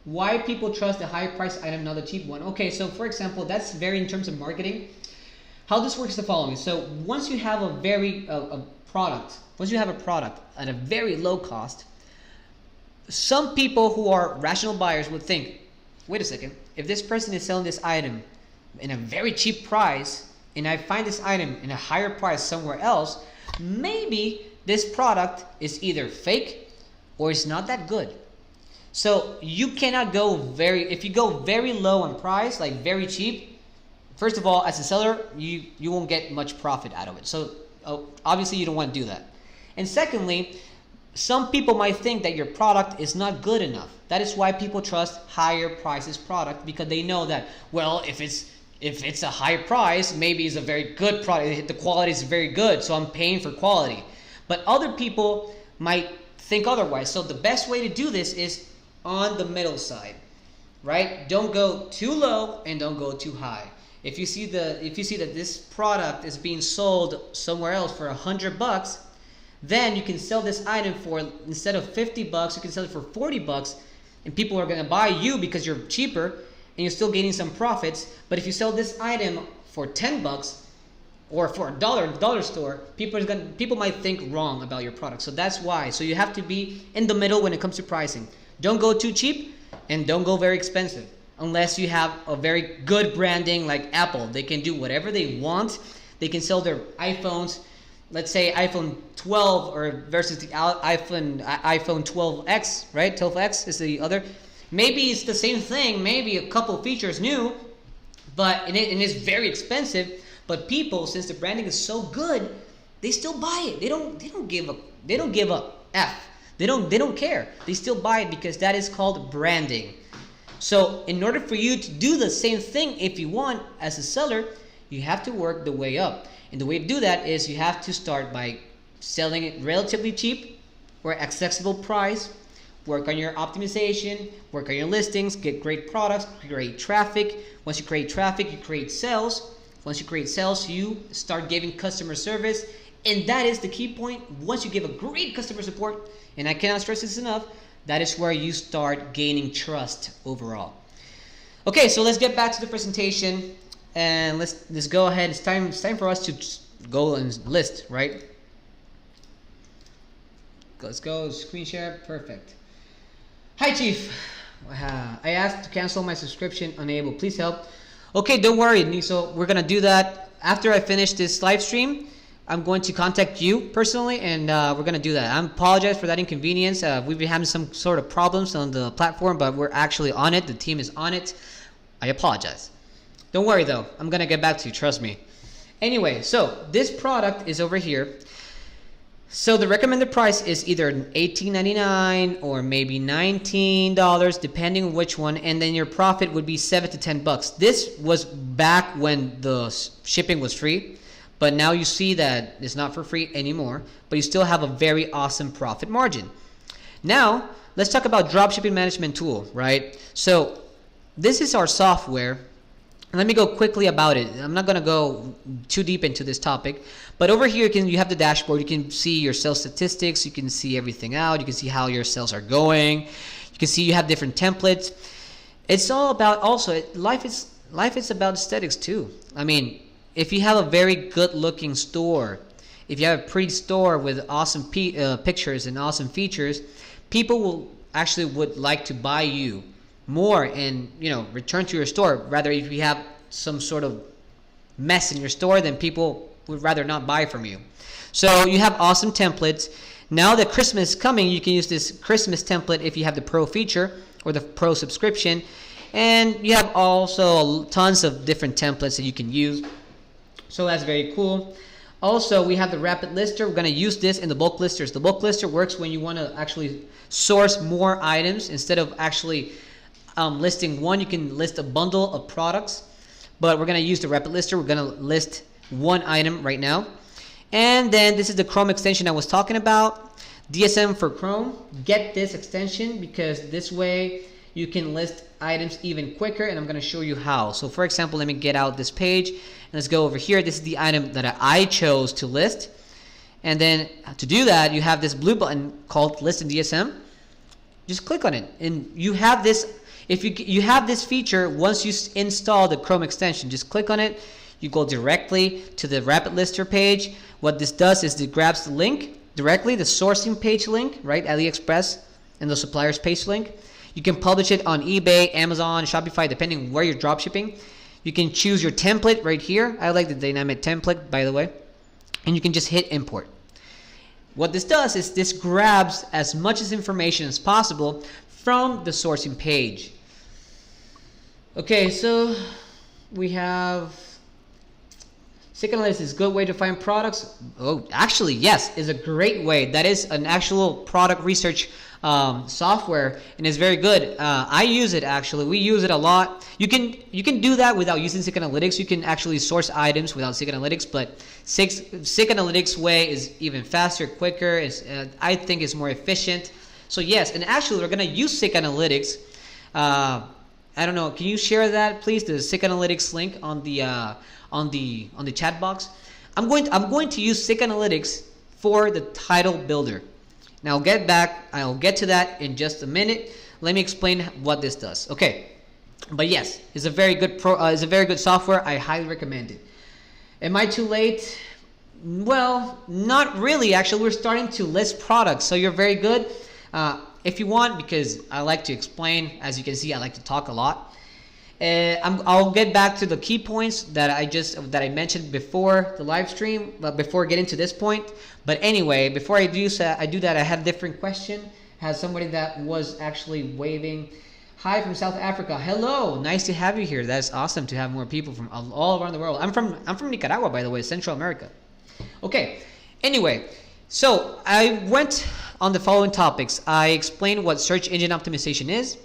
why people trust the higher price item, not the cheap one? Okay, so for example, that's very in terms of marketing. How this works is the following. So once you have a product at a very low cost, some people who are rational buyers would think, wait a second, if this person is selling this item in a very cheap price and I find this item in a higher price somewhere else, maybe this product is either fake or it's not that good. So you cannot go if you go very low on price, like very cheap, first of all, as a seller, you won't get much profit out of it. So obviously you don't want to do that. And secondly, some people might think that your product is not good enough. That is why people trust higher prices product, because they know that, well, if it's a high price, maybe it's a very good product. The quality is very good, so I'm paying for quality. But other people might think otherwise. So the best way to do this is on the middle side, right? Don't go too low and don't go too high. If you see that this product is being sold somewhere else for $100, then you can sell this item for, instead of $50, you can sell it for $40, and people are going to buy you because you're cheaper and you're still gaining some profits. But if you sell this item for $10 or for $1 store, people might think wrong about your product. So that's why. So you have to be in the middle when it comes to pricing. Don't go too cheap and don't go very expensive. Unless you have a very good branding like Apple. They can do whatever they want. They can sell their iPhones, let's say iPhone 12 versus the iPhone 12X, right? 12X is the other. Maybe it's the same thing, maybe a couple features new, but and it's very expensive. But people, since the branding is so good, they still buy it. They don't give up. They don't give up. They don't care. They still buy it because that is called branding. So in order for you to do the same thing, if you want, as a seller, you have to work the way up. And the way to do that is you have to start by selling it relatively cheap or accessible price, work on your optimization, work on your listings, get great products, create traffic. Once you create traffic, you create sales. Once you create sales, you start giving customer service. And that is the key point. Once you give a great customer support, and I cannot stress this enough, that is where you start gaining trust overall. Okay, so let's get back to the presentation and let's go ahead. It's time for us to go and list, right? Let's go screen share. Perfect. Hi, Chief. I asked to cancel my subscription. Unable. Please help. Okay, don't worry. So we're gonna do that after I finish this live stream. I'm going to contact you personally, and we're going to do that. I apologize for that inconvenience. We've been having some sort of problems on the platform, but we're actually on it. The team is on it. I apologize. Don't worry, though. I'm going to get back to you. Trust me. Anyway, so this product is over here. So the recommended price is either $18.99 or maybe $19, depending on which one, and then your profit would be $7 to $10. This was back when the shipping was free. But now you see that it's not for free anymore, but you still have a very awesome profit margin. Now, let's talk about dropshipping management tool, right? So this is our software. Let me go quickly about it. I'm not going to go too deep into this topic, but over here you have the dashboard. You can see your sales statistics. You can see everything out. You can see how your sales are going. You can see you have different templates. It's all about also life is about aesthetics too. I mean, if you have a very good looking store, if you have a pretty store with awesome pictures and awesome features, people will actually would like to buy you more and return to your store. Rather, if you have some sort of mess in your store, then people would rather not buy from you. So you have awesome templates. Now that Christmas is coming, you can use this Christmas template if you have the Pro feature or the Pro subscription. And you have also tons of different templates that you can use. So that's very cool. Also, we have the Rapid Lister. We're going to use this in the bulk listers. The bulk lister works when you want to actually source more items. Instead of actually listing one, you can list a bundle of products. But we're going to use the Rapid Lister. We're going to list one item right now. And then this is the Chrome extension I was talking about. DSM for Chrome. Get this extension because this way you can list items even quicker, and I'm going to show you how. So for example, let me get out this page and let's go over here. This is the item that I chose to list, and then to do that you have this blue button called List in DSM. Just click on it and you have this. If you have this feature once you install the Chrome extension, just click on it. You go directly to the Rapid Lister page. What this does is it grabs the link directly, the sourcing page link, right, AliExpress, and the supplier's page link. You can publish it on eBay, Amazon, Shopify, depending where you're dropshipping. You can choose your template right here. I like the dynamic template, by the way. And you can just hit import. What this does is this grabs as much as information as possible from the sourcing page. Okay, so we have Sick Analytics is a good way to find products. Oh, actually, yes, is a great way. That is an actual product research software, and it's very good. I use it actually. We use it a lot. You can do that without using Sick Analytics. You can actually source items without Sick Analytics, but Sick Analytics way is even faster, quicker. I think it's more efficient. So yes, and actually we're gonna use Sick Analytics. I don't know. Can you share that, please? The Sick Analytics link on the chat box. I'm going to use Sick Analytics for the title builder. Now I'll get to that in just a minute. Let me explain what this does. Okay, but yes, it's a very good software. I highly recommend it. Am I too late? Well, not really. Actually, we're starting to list products, so you're very good. If you want, because I like to explain. As you can see, I like to talk a lot. I'll get back to the key points that I mentioned before the live stream, but before getting to this point. But anyway, before I do that, I had a different question. Has somebody that was actually waving. Hi from South Africa. Hello, nice to have you here. That's awesome to have more people from all around the world. I'm from Nicaragua, by the way, Central America. Okay. Anyway, so I went on the following topics. I explained what search engine optimization is.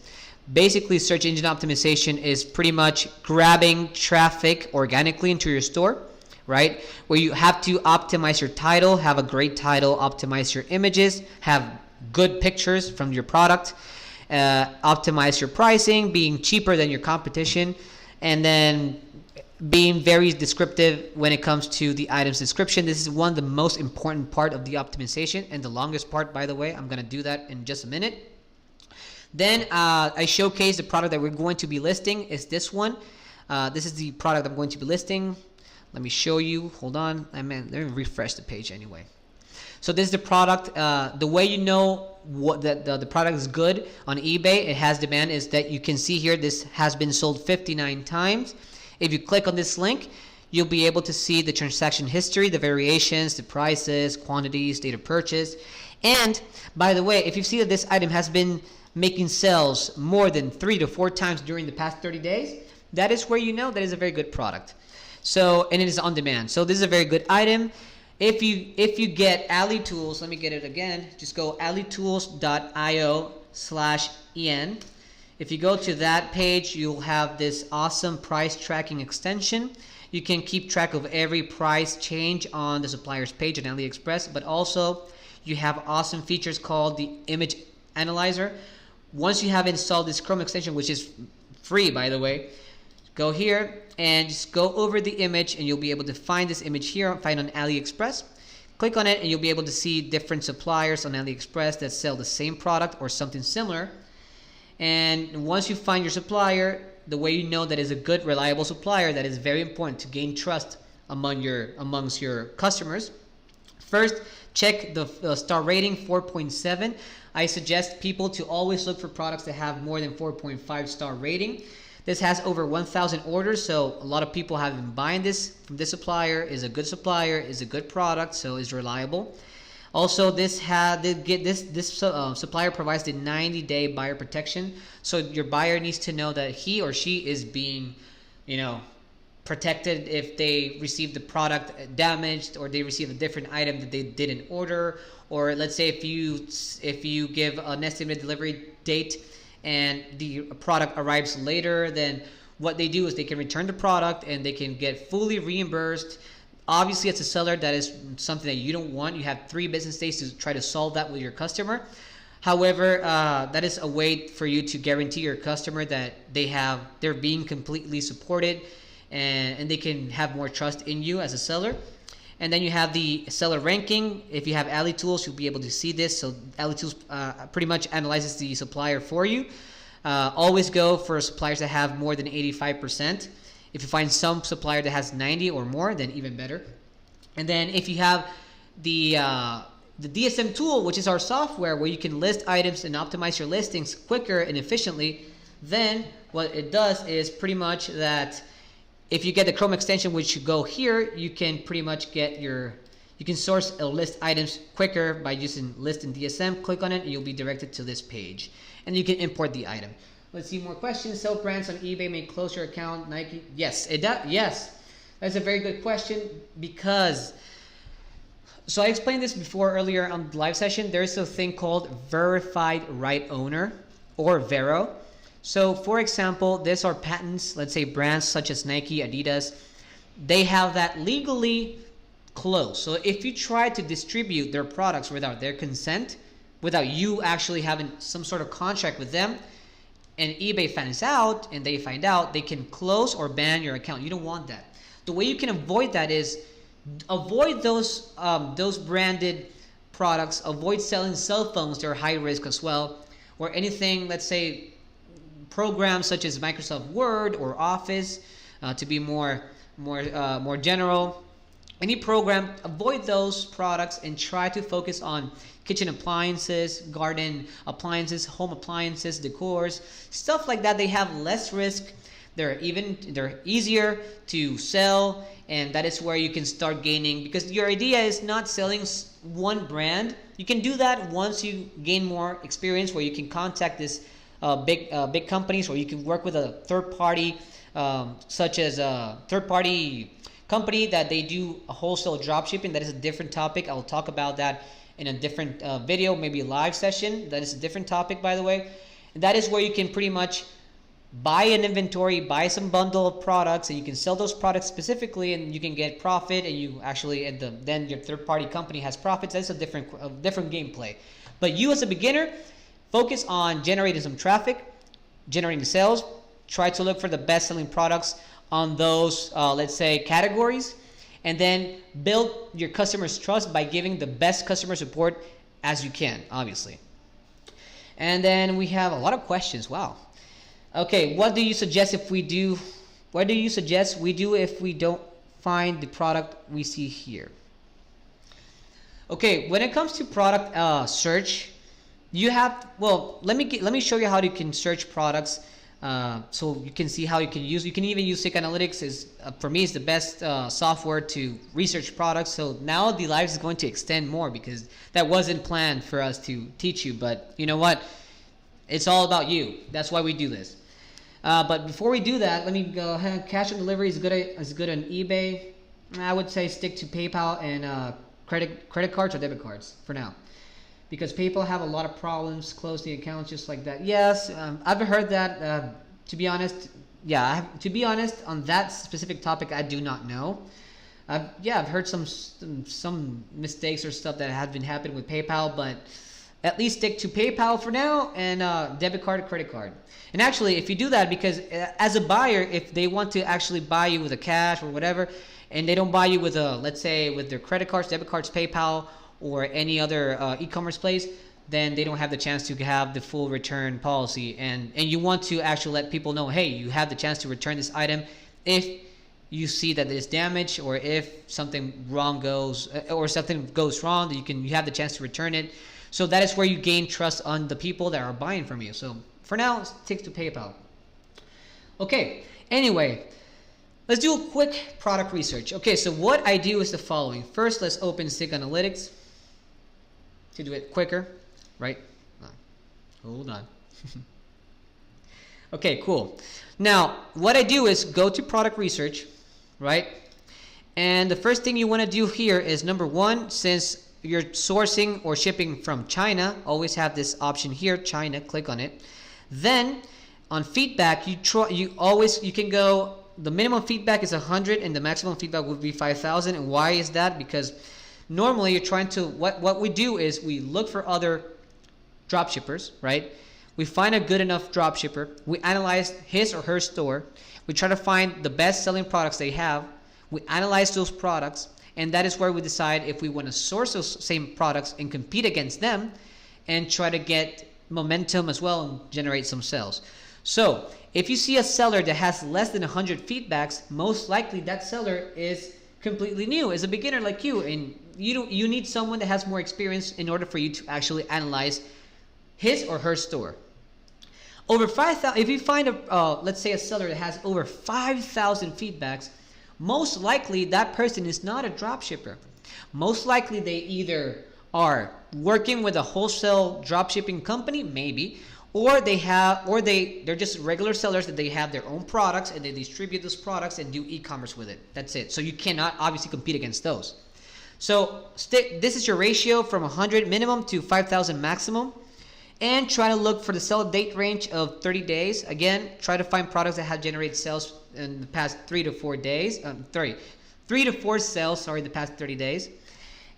Basically, search engine optimization is pretty much grabbing traffic organically into your store, right? Where you have to optimize your title, have a great title, optimize your images, have good pictures from your product, optimize your pricing, being cheaper than your competition, and then being very descriptive when it comes to the item's description. This is one of the most important part of the optimization, and the longest part, by the way. I'm going to do that in just a minute. Then I showcase the product that we're going to be listing is this one. This is the product I'm going to be listing. Let me show you. Hold on. Let me refresh the page anyway. So this is the product. The way you know what the product is good on eBay, it has demand, is that you can see here this has been sold 59 times. If you click on this link, you'll be able to see the transaction history, the variations, the prices, quantities, date of purchase. And by the way, if you see that this item has been making sales more than 3 to 4 times during the past 30 days, that is where you know that is a very good product. So, and it is on demand. So this is a very good item. If you get Ali Tools, let me get it again. Just go alitools.io/en. If you go to that page, you'll have this awesome price tracking extension. You can keep track of every price change on the supplier's page on AliExpress, but also you have awesome features called the image analyzer. Once you have installed this Chrome extension, which is free, by the way, go here and just go over the image, and you'll be able to find this image here, find on AliExpress. Click on it, and you'll be able to see different suppliers on AliExpress that sell the same product or something similar. And once you find your supplier, the way you know that is a good, reliable supplier, that is very important to gain trust amongst your customers. First, check the star rating, 4.7. I suggest people to always look for products that have more than 4.5 star rating. This has over 1,000 orders, so a lot of people have been buying this from this supplier. Is a good supplier, is a good product, so is reliable. Also, this supplier provides the 90-day buyer protection, so your buyer needs to know that he or she is being, protected if they receive the product damaged, or they receive a different item that they didn't order, or let's say if you give an estimated delivery date and the product arrives later, then what they do is they can return the product and they can get fully reimbursed. Obviously, as a seller, that is something that you don't want. You have 3 business days to try to solve that with your customer. However, that is a way for you to guarantee your customer that they're being completely supported, and they can have more trust in you as a seller. And then you have the seller ranking. If you have Alley Tools, you'll be able to see this. So Alley Tools pretty much analyzes the supplier for you. Always go for suppliers that have more than 85%. If you find some supplier that has 90 or more, then even better. And then if you have the DSM Tool, which is our software where you can list items and optimize your listings quicker and efficiently, then what it does is pretty much that if you get the Chrome extension, which you go here, you can pretty much you can source or list items quicker by using list in DSM. Click on it and you'll be directed to this page. And you can import the item. Let's see more questions. Sell brands on eBay may close your account. Nike. Yes, it does. Yes. That's a very good question because, so I explained this before earlier on the live session. There's a thing called verified right owner, or Vero. So for example, these are patents, let's say brands such as Nike, Adidas, they have that legally closed. So if you try to distribute their products without their consent, without you actually having some sort of contract with them, and eBay finds out and they find out, they can close or ban your account. You don't want that. The way you can avoid that is avoid those branded products, avoid selling cell phones, they're high risk as well, or anything, let's say, programs such as Microsoft Word or Office, to be more general. Any program, avoid those products and try to focus on kitchen appliances, garden appliances, home appliances, decors, stuff like that. They have less risk. They're easier to sell, and that is where you can start gaining, because your idea is not selling one brand. You can do that once you gain more experience, where you can contact this big companies, or you can work with a third party, such as a third party company that they do a wholesale drop shipping. That is a different topic. I will talk about that in a different video, maybe a live session. That is a different topic, by the way. And that is where you can pretty much buy an inventory, buy some bundle of products, and you can sell those products specifically, and you can get profit, and you actually then your third party company has profits. That's a different gameplay. But you as a beginner, focus on generating some traffic, generating sales. Try to look for the best-selling products on those, let's say, categories, and then build your customers' trust by giving the best customer support as you can, obviously. And then we have a lot of questions. Wow. Okay, what do you suggest if we do? What do you suggest we do if we don't find the product we see here? Okay, when it comes to product search, you have, well, let me show you how you can search products, so you can see how you can use. You can even use Sick Analytics. For me, is the best software to research products. So now the live is going to extend more because that wasn't planned for us to teach you. But you know what? It's all about you. That's why we do this. But before we do that, let me go ahead. Cash on delivery is good on eBay. I would say stick to PayPal and credit cards or debit cards for now, because PayPal have a lot of problems closing accounts just like that. Yes, I've heard that. To be honest, to be honest, on that specific topic, I do not know. I've heard some mistakes or stuff that have been happening with PayPal, but at least stick to PayPal for now, and debit card, credit card. And actually, if you do that, because as a buyer, if they want to actually buy you with a cash or whatever, and they don't buy you with let's say with their credit cards, debit cards, PayPal, or any other e-commerce place, then they don't have the chance to have the full return policy. And you want to actually let people know, hey, you have the chance to return this item if you see that it's damaged, or if something wrong goes, or something goes wrong, that you have the chance to return it. So that is where you gain trust on the people that are buying from you. So for now, stick to PayPal. Okay, anyway, let's do a quick product research. Okay, so what I do is the following. First, let's open Sig Analytics to do it quicker, right? Hold on. Okay, cool. Now, what I do is go to product research, right? And the first thing you want to do here is, number one, since you're sourcing or shipping from China, always have this option here, China, click on it. Then on feedback, you can go, the minimum feedback is 100 and the maximum feedback would be 5,000. And why is that? Because normally you're trying to, what we do is we look for other drop shippers, right? We find a good enough drop shipper. We analyze his or her store. We try to find the best selling products they have. We analyze those products, and that is where we decide if we want to source those same products and compete against them and try to get momentum as well and generate some sales. So if you see a seller that has less than 100 feedbacks, most likely that seller is completely new, is a beginner like you, and you need someone that has more experience in order for you to actually analyze his or her store. Over 5,000, if you find let's say a seller that has over 5,000 feedbacks, most likely that person is not a drop shipper. Most likely they either are working with a wholesale drop shipping company, maybe, or they're just regular sellers that they have their own products and they distribute those products and do e-commerce with it. That's it. So you cannot obviously compete against those. So this is your ratio from 100 minimum to 5,000 maximum. And try to look for the sell date range of 30 days. Again, try to find products that have generated sales in the past 3 to 4 days. 3 to 4 sales, the past 30 days.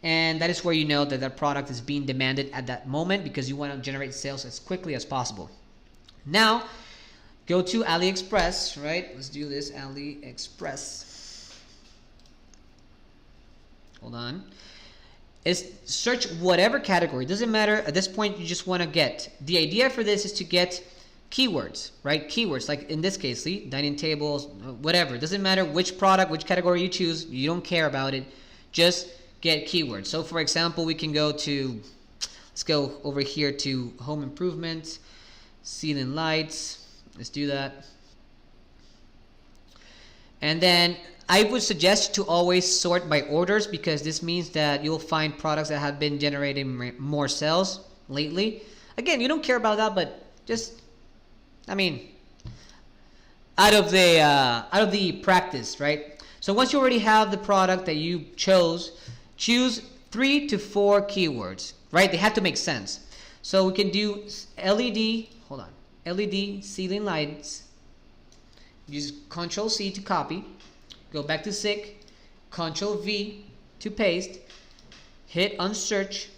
And that is where you know that that product is being demanded at that moment, because you want to generate sales as quickly as possible. Now, go to AliExpress, right? Let's do this, AliExpress. Hold on. Is search whatever category. Doesn't matter. At this point, you just want to get. The idea for this is to get keywords, right? Keywords, like in this case, see, dining tables, whatever. Doesn't matter which product, which category you choose. You don't care about it. Just get keywords. So, for example, we can go to, let's go over here to home improvement, ceiling lights. Let's do that. And then I would suggest to always sort by orders, because this means that you'll find products that have been generating more sales lately. Again, you don't care about that, but just, I mean, out of the practice, right? So once you already have the product that you chose, choose 3 to 4 keywords, right? They have to make sense. So we can do LED ceiling lights. Use Control C to copy. Go back to SIG, Control V to paste, hit unsearch,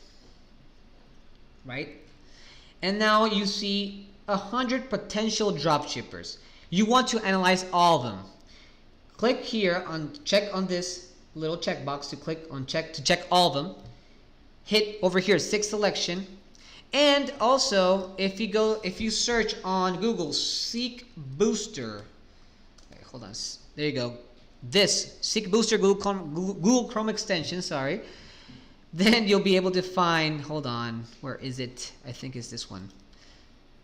right? And now you see 100 potential drop shippers. You want to analyze all of them. Click here on check on this little checkbox to click on check all of them. Hit over here SIG selection, and also if you search on Google Seek Booster. Okay, hold on, there you go. This Seek Booster Google Chrome extension, sorry, then you'll be able to find, hold on, where is it? I think it's this one.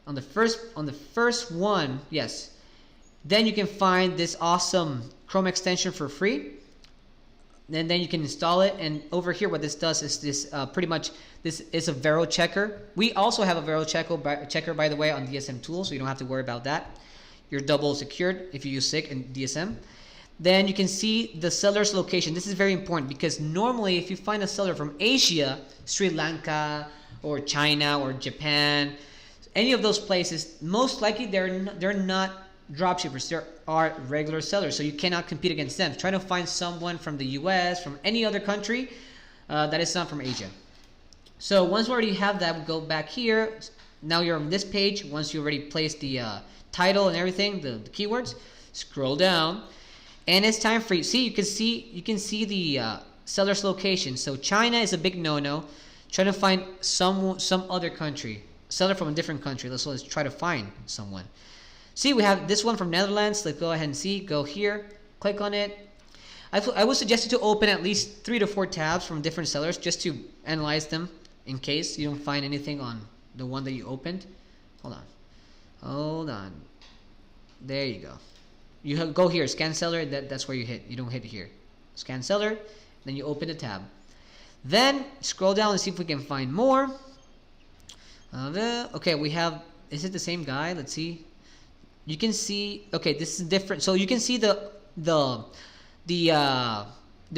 On the first one, yes. Then you can find this awesome Chrome extension for free. And then you can install it. And over here, what this does is this pretty much, this is a Vero checker. We also have a Vero checker, by the way, on DSM Tool, so you don't have to worry about that. You're double secured if you use SIG and DSM. Then you can see the seller's location. This is very important, because normally if you find a seller from Asia, Sri Lanka, or China, or Japan, any of those places, most likely they're not dropshippers. They are regular sellers, so you cannot compete against them. Try to find someone from the US, from any other country that is not from Asia. So once we already have that, we go back here. Now you're on this page. Once you already placed the title and everything, the keywords, scroll down. And it's time for you. See, you can see the seller's location. So China is a big no-no. Trying to find some other country, seller from a different country. Let's try to find someone. See, we have this one from Netherlands. Let's go ahead and see. Go here, click on it. I would suggest you to open at least 3 to 4 tabs from different sellers just to analyze them in case you don't find anything on the one that you opened. Hold on. There you go. You go here, scan seller. That's where you hit. You don't hit here. Scan seller. Then you open the tab. Then scroll down and see if we can find more. Okay, we have. Is it the same guy? Let's see. You can see. Okay, this is different. So you can see the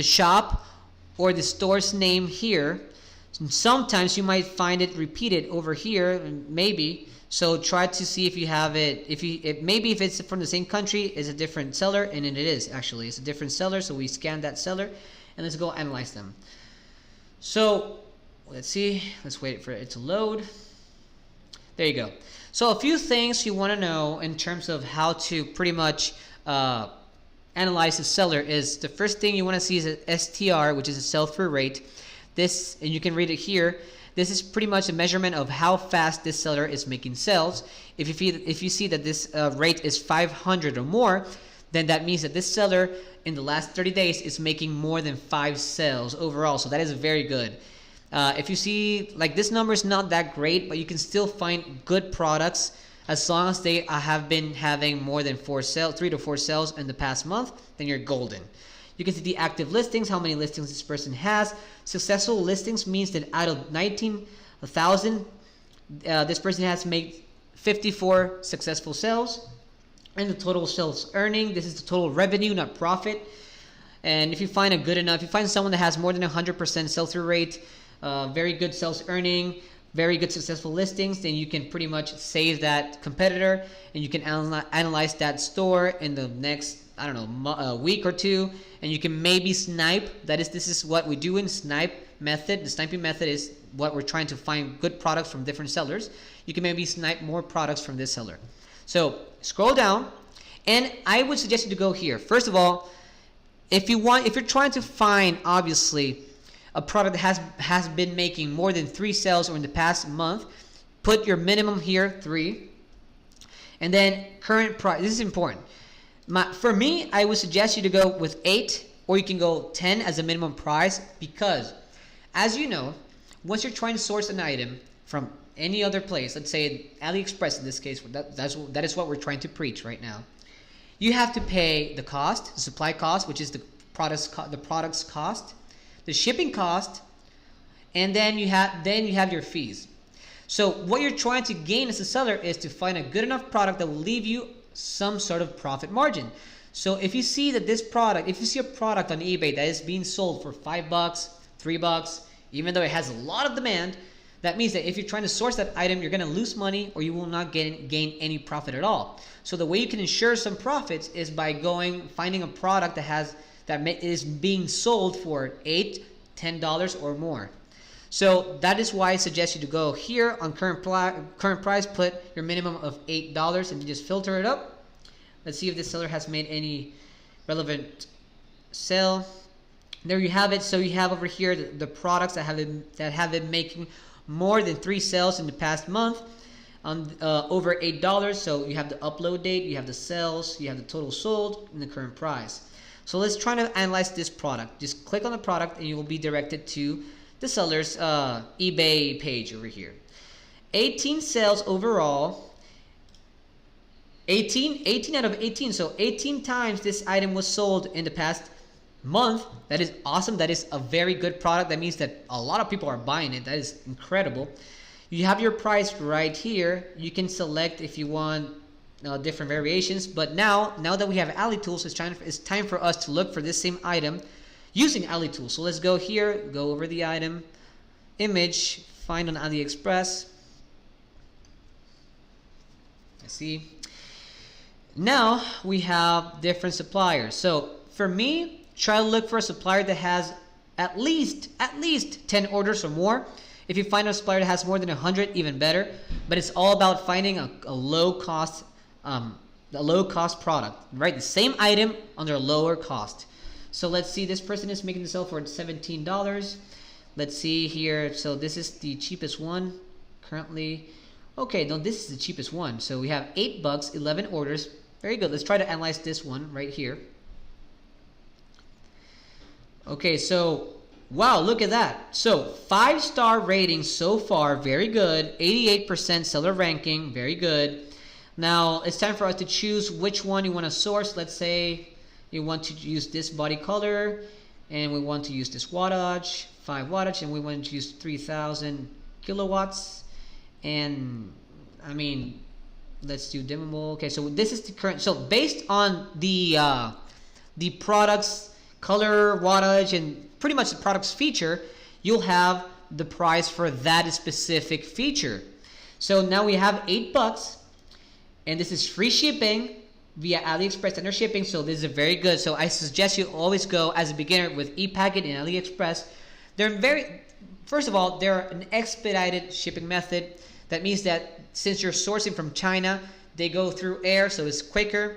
shop or the store's name here. Sometimes you might find it repeated over here, maybe. So try to see if you have it. Maybe if it's from the same country, it's a different seller, and it is actually. It's a different seller. So we scan that seller, and let's go analyze them. So let's see. Let's wait for it to load. There you go. So a few things you want to know in terms of how to pretty much analyze the seller is the first thing you want to see is a STR, which is a sell-through rate. This, and you can read it here. This is pretty much a measurement of how fast this seller is making sales. If you see that this rate is 500 or more, then that means that this seller in the last 30 days is making more than 5 sales overall. So that is very good. If you see, like, this number is not that great, but you can still find good products as long as they have been having more than 3 to 4 sales in the past month, then you're golden. You can see the active listings, how many listings this person has. Successful listings means that out of 19,000, this person has made 54 successful sales. And the total sales earning, this is the total revenue, not profit. And if you find if you find someone that has more than 100% sell-through rate, very good sales earning, very good successful listings, then you can pretty much save that competitor, and you can analyze that store in the next, I don't know, a week or two, and you can maybe snipe. This is what we do in snipe method. The sniping method is what we're trying to find good products from different sellers. You can maybe snipe more products from this seller. So scroll down, and I would suggest you to go here. First of all, if you're trying to find, obviously, a product that has been making more than 3 sales or in the past month, put your minimum here, 3, and then current price. This is important. For me, I would suggest you to go with 8, or you can go 10 as a minimum price, because as you know, once you're trying to source an item from any other place, let's say AliExpress in this case, that is what we're trying to preach right now. You have to pay the cost, the supply cost, which is the product's cost, the shipping cost, and then you have your fees. So what you're trying to gain as a seller is to find a good enough product that will leave you some sort of profit margin. So if you see that if you see a product on eBay that is being sold for $5, $3, even though it has a lot of demand, that means that if you're trying to source that item, you're going to lose money, or you will not gain any profit at all. So the way you can ensure some profits is by finding a product that is being sold for $8, $10 or more. So that is why I suggest you to go here on current price, put your minimum of $8, and you just filter it up. Let's see if this seller has made any relevant sale. There you have it. So you have over here the products that have been making more than 3 sales in the past month, over $8. So you have the upload date, you have the sales, you have the total sold, and the current price. So let's try to analyze this product. Just click on the product, and you will be directed to the seller's eBay page over here. 18 sales overall. 18 out of 18. So 18 times this item was sold in the past month. That is awesome. That is a very good product. That means that a lot of people are buying it. That is incredible. You have your price right here. You can select if you want different variations. But now that we have AliTools, it's time for us to look for this same item using AliTools. So let's go here, go over the item, image, find on AliExpress. Let's see. Now we have different suppliers. So for me, try to look for a supplier that has at least 10 orders or more. If you find a supplier that has more than 100, even better. But it's all about finding a low cost product, right? The same item under a lower cost. So let's see, this person is making the sale for $17. Let's see here. So this is the cheapest one currently. Okay, no, this is the cheapest one. So we have $8, 11 orders. Very good. Let's try to analyze this one right here. Okay, so wow, look at that. So 5-star rating so far, very good. 88% seller ranking, very good. Now it's time for us to choose which one you want to source. Let's say you want to use this body color, and we want to use this wattage, 5 wattage, and we want to use 3,000 kilowatts. And I mean, let's do dimmable. Okay, so this is the current. So based on the product's color, wattage, and pretty much the product's feature, you'll have the price for that specific feature. So now we have $8, and this is free shipping via AliExpress under shipping. So this is very good. So I suggest you always go as a beginner with ePacket and AliExpress. First of all, they're an expedited shipping method. That means that since you're sourcing from China, they go through air, so it's quicker.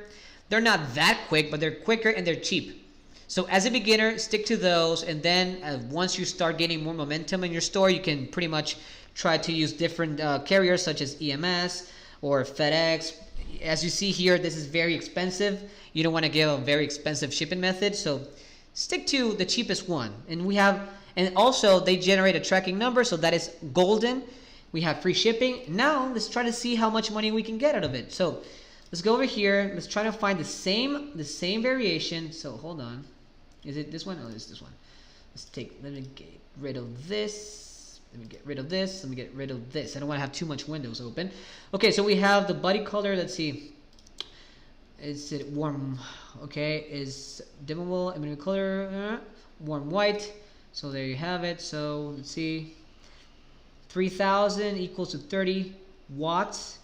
They're not that quick, but they're quicker and they're cheap. So as a beginner, stick to those, and then once you start getting more momentum in your store, you can pretty much try to use different carriers such as EMS or FedEx. As you see here, this is very expensive. You don't want to give a very expensive shipping method, so stick to the cheapest one. And also they generate a tracking number, so that is golden. We have free shipping. Now let's try to see how much money we can get out of it. So let's go over here. Let's try to find the same variation. So hold on. Is it this one? Oh, it's this one. Let me get rid of this. Let me get rid of this. Let me get rid of this. I don't want to have too much windows open. Okay, so we have the body color. Let's see. Is it warm? Okay, is dimmable, emitting color, warm white. So there you have it. So let's see. 3,000 equals to 30 watts.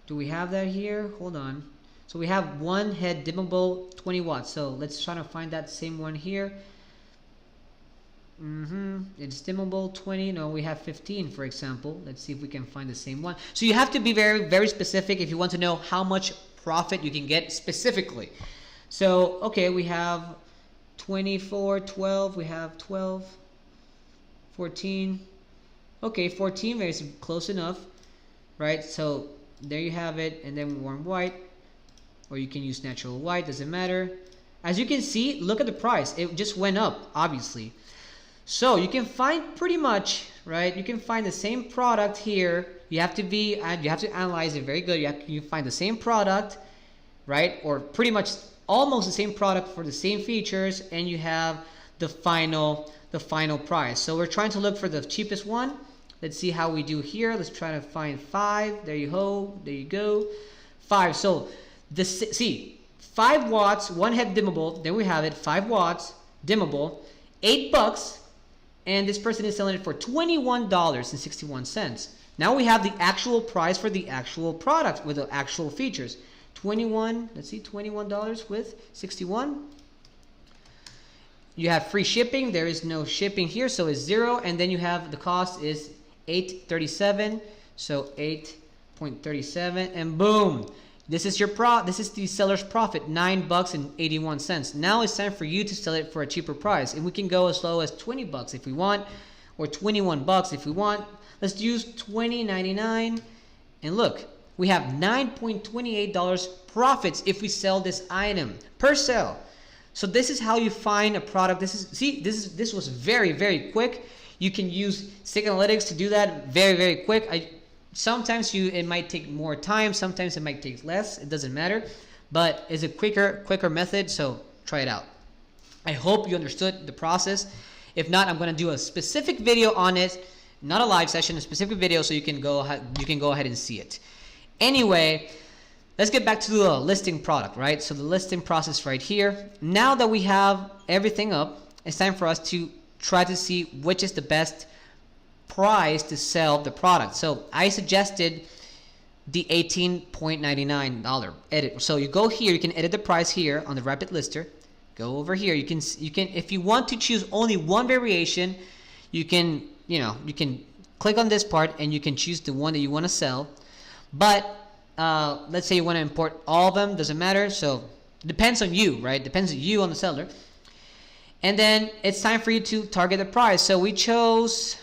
Do we have that here? Hold on. So we have one head dimmable 20 watts. So let's try to find that same one here. It's dimmable 20. No, we have 15, for example. Let's see if we can find the same one. So you have to be very, very specific if you want to know how much profit you can get specifically. So, okay, we have 24, 12. We have 12, 14. Okay, 14, very close enough, right? So there you have it, and then warm white, or you can use natural white, doesn't matter. As you can see, look at the price. It just went up, obviously. So you can find pretty much, right? You can find the same product here. You have to analyze it very good. You find the same product, right? Or pretty much almost the same product for the same features, and you have the final price. So we're trying to look for the cheapest one. Let's see how we do here. Let's try to find 5. There you go. 5. So see, 5 watts, one head dimmable. There we have it. 5 watts dimmable, $8, and this person is selling it for $21.61. Now we have the actual price for the actual product with the actual features. $21 with 61. You have free shipping. There is no shipping here, so it's 0. And then you have the cost is $8.37. So 8.37, and boom, this is the seller's profit, $9.81. Now it's time for you to sell it for a cheaper price, and we can go as low as $20 if we want, or $21 if we want. Let's use $20.99, and look, we have $9.28 profits if we sell this item per sale. So this is how you find a product. This was very, very quick. You can use Stick Analytics to do that very, very quick. Sometimes it might take more time. Sometimes it might take less. It doesn't matter, but it's a quicker method. So try it out. I hope you understood the process. If not, I'm going to do a specific video on it, not a live session, a specific video, so you can go ahead and see it. Anyway, let's get back to the listing product, right? So the listing process right here. Now that we have everything up, it's time for us to try to see which is the best price to sell the product. So I suggested the $18.99 edit. So you go here, you can edit the price here on the Rapid Lister. Go over here. You can if you want to choose only one variation, you can click on this part and you can choose the one that you want to sell. But let's say you want to import all of them, doesn't matter. So it depends on you, right? Depends on you, on the seller. And then it's time for you to target the price. So we chose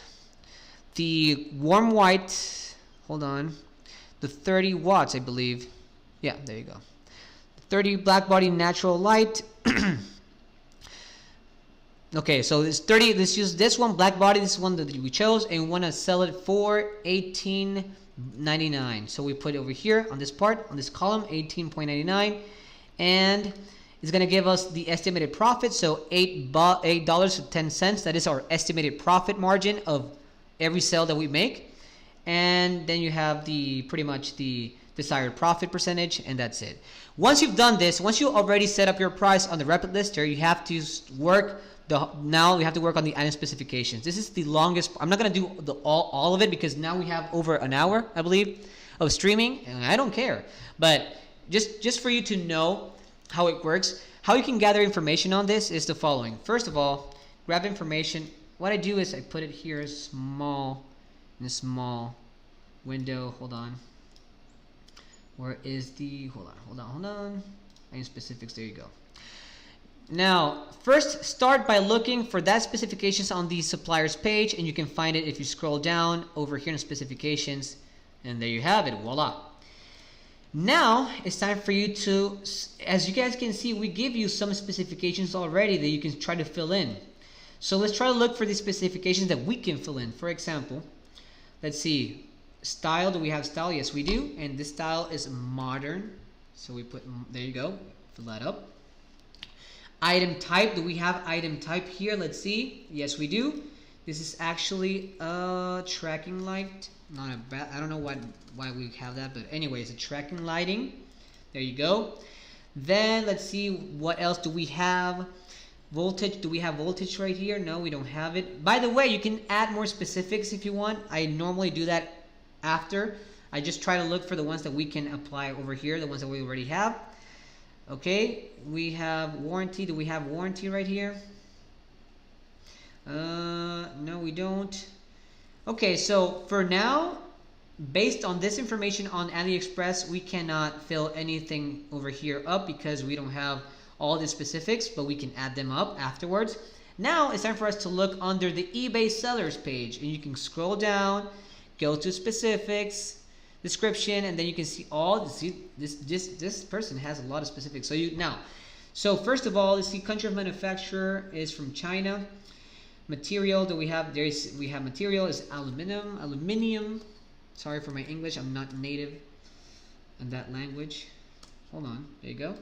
the warm white, hold on, the 30 watts, I believe. Yeah, there you go. 30 black body natural light. Okay, so this 30, let's use this one, black body, this one that we chose, and we want to sell it for $18.99. So we put it over here on this part, on this column, $18.99, and it's going to give us the estimated profit, so $8.10. That is our estimated profit margin of every sale that we make. And then you have the pretty much the desired profit percentage, and that's it. Once you've done this, once you already set up your price on the Rapid Lister, you have to work now we have to work on the item specifications. This is the longest. I'm not going to do all of it because now we have over an hour, I believe, of streaming, and I don't care. But just for you to know how it works, how you can gather information on this is the following. First of all, grab information. What I do is I put it here small, in a small window. Hold on. Where is the, hold on. Item specifics, there you go. Now, first start by looking for that specifications on the supplier's page, and you can find it if you scroll down over here in specifications, and there you have it, voila. Now, it's time for you to, as you guys can see, we give you some specifications already that you can try to fill in. So let's try to look for the specifications that we can fill in. For example, let's see, style, do we have style? Yes, we do, and this style is modern. So we put, there you go, fill that up. Item type, do we have item type here? Let's see. Yes, we do. This is actually a tracking light. Not a bad, I don't know why we have that, but anyway, it's a tracking lighting. There you go. Then let's see, what else do we have? Voltage, do we have voltage right here? No, we don't have it. By the way, you can add more specifics if you want. I normally do that after. I just try to look for the ones that we can apply over here, the ones that we already have. Okay, we have warranty. Do we have warranty right here? No, we don't. Okay, so for now, based on this information on AliExpress, we cannot fill anything over here up because we don't have all the specifics, but we can add them up afterwards. Now it's time for us to look under the eBay sellers page, and you can scroll down, go to specifics, description, and then you can see all this person has a lot of specifics. So first of all, let's see, country of manufacturer is from China. Material that we have, we have material is aluminium. Sorry for my English, I'm not native in that language. Hold on, there you go.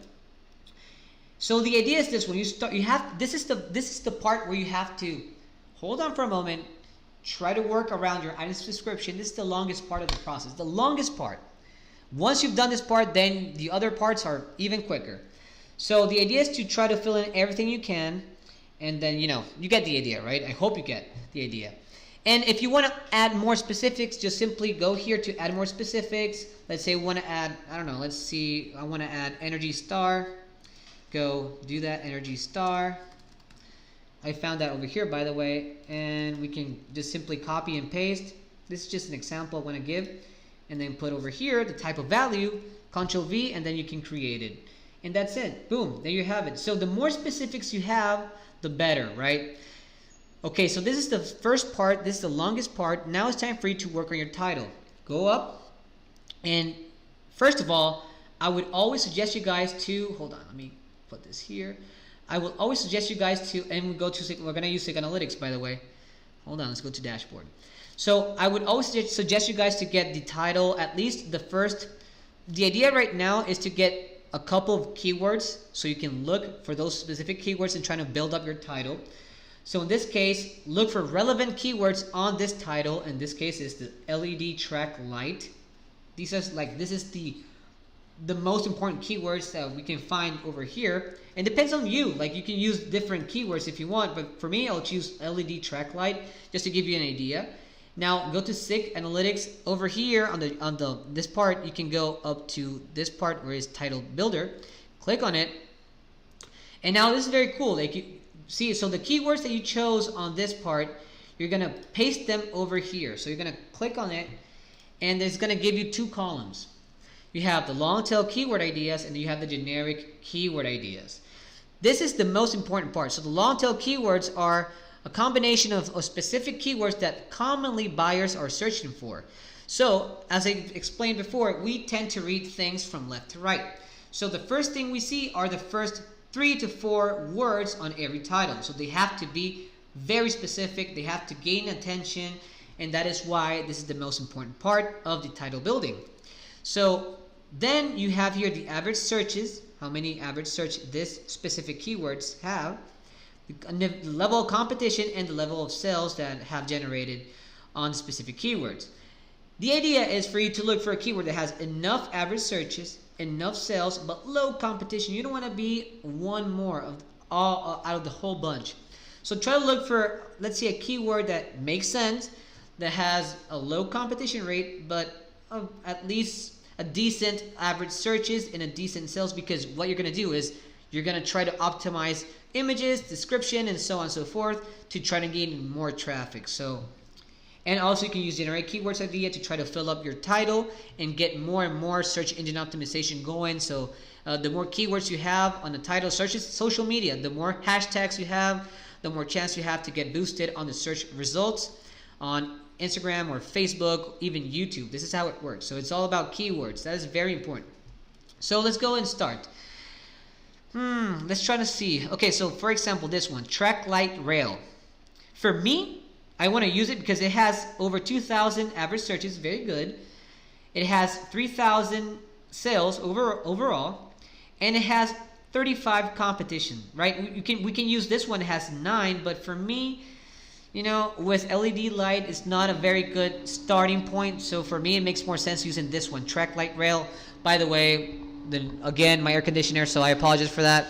So the idea is this: when you start, this is the part where you have to hold on for a moment. Try to work around your item's description. This is the longest part of the process. The longest part. Once you've done this part, then the other parts are even quicker. So the idea is to try to fill in everything you can, and then, you get the idea, right? I hope you get the idea. And if you want to add more specifics, just simply go here to add more specifics. Let's say we want to add, I don't know, let's see, I want to add Energy Star. Go do that, Energy Star. I found that over here, by the way, and we can just simply copy and paste. This is just an example I want to give, and then put over here the type of value, Ctrl V, and then you can create it. And that's it. Boom, there you have it. So the more specifics you have, the better, right? Okay, so this is the first part. This is the longest part. Now it's time for you to work on your title. Go up, and first of all, I would always suggest you guys to, hold on, let me put this here. I will always suggest you guys to, and we're going to use Sig Analytics, by the way. Hold on, let's go to dashboard. So I would always suggest you guys to get the title, at least the idea right now is to get a couple of keywords so you can look for those specific keywords and trying to build up your title. So in this case, look for relevant keywords on this title. In this case, is the LED track light. This is the most important keywords that we can find over here. And depends on you. Like, you can use different keywords if you want, but for me, I'll choose LED track light just to give you an idea. Now go to Sig Analytics. Over here on this part, you can go up to this part where it's title builder. Click on it, and now this is very cool. Like, you see, so the keywords that you chose on this part, you're gonna paste them over here. So you're gonna click on it, and it's gonna give you two columns. You have the long tail keyword ideas, and you have the generic keyword ideas. This is the most important part. So the long tail keywords are a combination of specific keywords that commonly buyers are searching for. So as I explained before, we tend to read things from left to right. So the first thing we see are the first 3 to 4 words on every title. So they have to be very specific, they have to gain attention, and that is why this is the most important part of the title building. So then you have here the average searches, how many average search this specific keywords have, the level of competition, and the level of sales that have generated on specific keywords. The idea is for you to look for a keyword that has enough average searches, enough sales, but low competition. You don't want to be one more of all out of the whole bunch. So try to look for, let's say, a keyword that makes sense, that has a low competition rate, but at least a decent average searches and a decent sales, because what you're going to do is you're going to try to optimize images, description, and so on and so forth to try to gain more traffic. So, and also you can use generate keywords idea to try to fill up your title and get more and more search engine optimization going. So the more keywords you have on the title searches, social media, the more hashtags you have, the more chance you have to get boosted on the search results on Instagram or Facebook, even YouTube. This is how it works. So it's all about keywords. That is very important. So let's go and start. Let's try to see. Okay, so for example, this one, track light rail. For me, I want to use it because it has over 2,000 average searches, very good. It has 3,000 sales overall, and it has 35 competition, right? We can use this one. It has 9, but for me, you know, with LED light, it's not a very good starting point. So for me, it makes more sense using this one, track light rail. By the way, again, my air conditioner, so I apologize for that.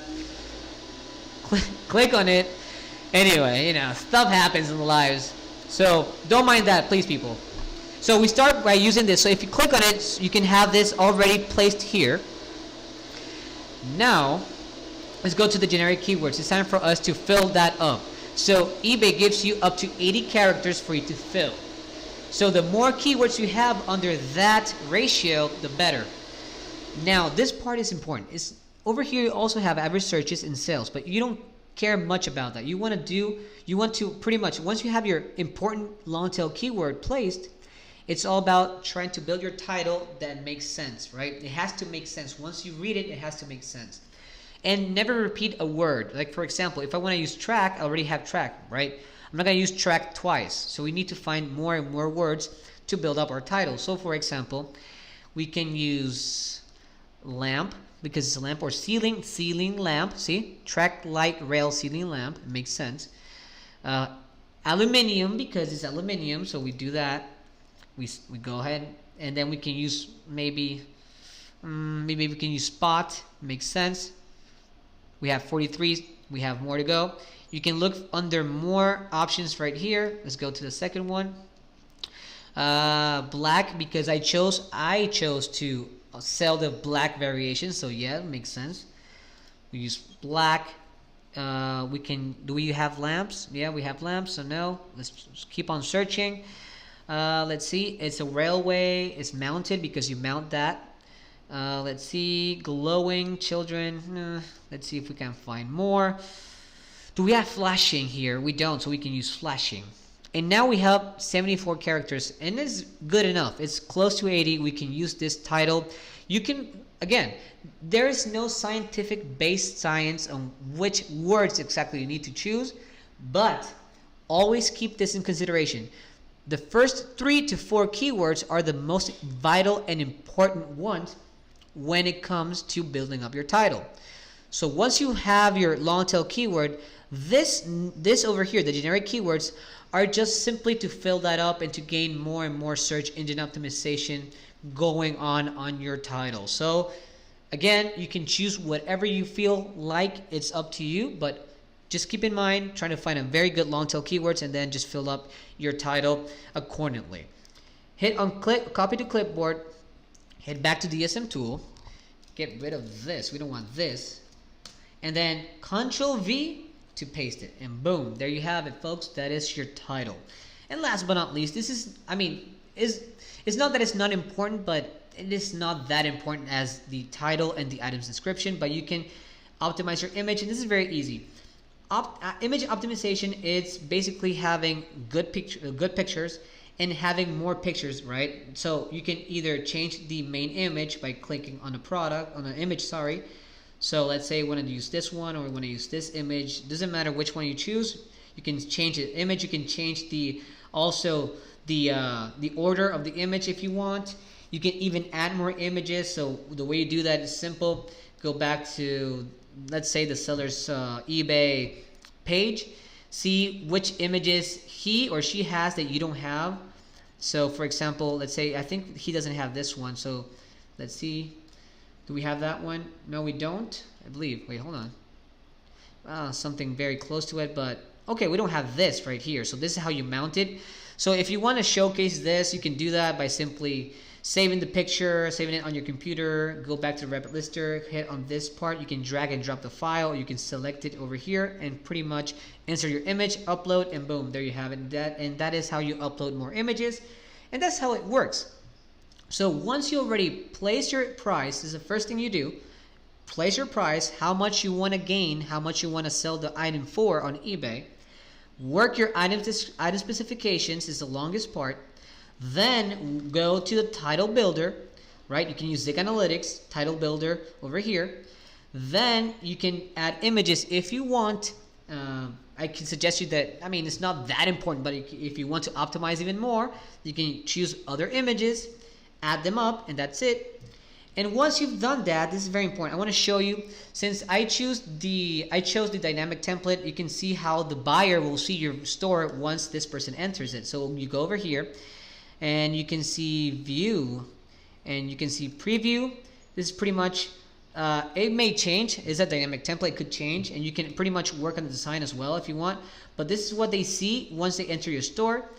Click on it. Anyway, you know, stuff happens in the lives. So don't mind that, please, people. So we start by using this. So if you click on it, you can have this already placed here. Now, let's go to the generic keywords. It's time for us to fill that up. So eBay gives you up to 80 characters for you to fill. So the more keywords you have under that ratio, the better. Now, this part is important. Over here you also have average searches and sales, but you don't care much about that. You want to pretty much, once you have your important long tail keyword placed, it's all about trying to build your title that makes sense, right? It has to make sense. Once you read it, it has to make sense. And never repeat a word. Like for example, if I want to use track, I already have track, right? I'm not going to use track twice. So we need to find more and more words to build up our title. So for example, we can use lamp, because it's a lamp, or ceiling lamp. See, track light rail ceiling lamp. It makes sense. Aluminium, because it's aluminium, so we do that. We go ahead, and then we can use maybe we can use spot. Makes sense. We have 43. We have more to go. You can look under more options right here. Let's go to the second one. Black, because I chose to sell the black variation. So yeah, it makes sense. We use black. Do we have lamps? Yeah, we have lamps. So no. Let's just keep on searching. Let's see. It's a railway. It's mounted because you mount that. Let's see, glowing children. Let's see if we can find more. Do we have flashing here? We don't, so we can use flashing. And now we have 74 characters, and it's good enough. It's close to 80. We can use this title. You can, again, there is no scientific based science on which words exactly you need to choose, but always keep this in consideration. The first 3 to 4 keywords are the most vital and important ones when it comes to building up your title. So once you have your long tail keyword, this over here, the generic keywords, are just simply to fill that up and to gain more and more search engine optimization going on your title. So again, you can choose whatever you feel like. It's up to you, but just keep in mind trying to find a very good long tail keywords and then just fill up your title accordingly. Hit on copy to clipboard. Head back to DSM Tool, get rid of this, we don't want this, and then Control V to paste it, and boom, there you have it, folks. That is your title. And last but not least, this is, it's not that it's not important, but it is not that important as the title and the item's description, but you can optimize your image, and this is very easy. Image optimization, it's basically having good pictures and having more pictures, right? So you can either change the main image by clicking on an image, sorry. So let's say we want to use this one or we want to use this image. Doesn't matter which one you choose. You can change the image. You can change the order of the image if you want. You can even add more images. So the way you do that is simple. Go back to, let's say, the seller's eBay page. See which images he or she has that you don't have. So for example, let's say I think he doesn't have this one. So let's see. Do we have that one? No, we don't, I believe. Wait, hold on. Something very close to it, but okay, we don't have this right here. So this is how you mount it. So if you want to showcase this, you can do that by simply saving the picture, saving it on your computer, go back to the Rabbit Lister, hit on this part. You can drag and drop the file. You can select it over here and pretty much insert your image, upload, and boom, there you have it. That is how you upload more images, and that's how it works. So once you already place your price, this is the first thing you do. Place your price, how much you want to gain, how much you want to sell the item for on eBay. Work your item specifications, is the longest part. Then go to the title builder, right? You can use Zig Analytics, title builder over here. Then you can add images if you want. I can suggest you that, I mean, it's not that important, but if you want to optimize even more, you can choose other images, add them up, and that's it. And once you've done that, this is very important. I want to show you, since I chose the dynamic template, you can see how the buyer will see your store once this person enters it. So you go over here and you can see view and you can see preview. This is pretty much it may change. It's a dynamic template, could change, and you can pretty much work on the design as well if you want. But this is what they see once they enter your store.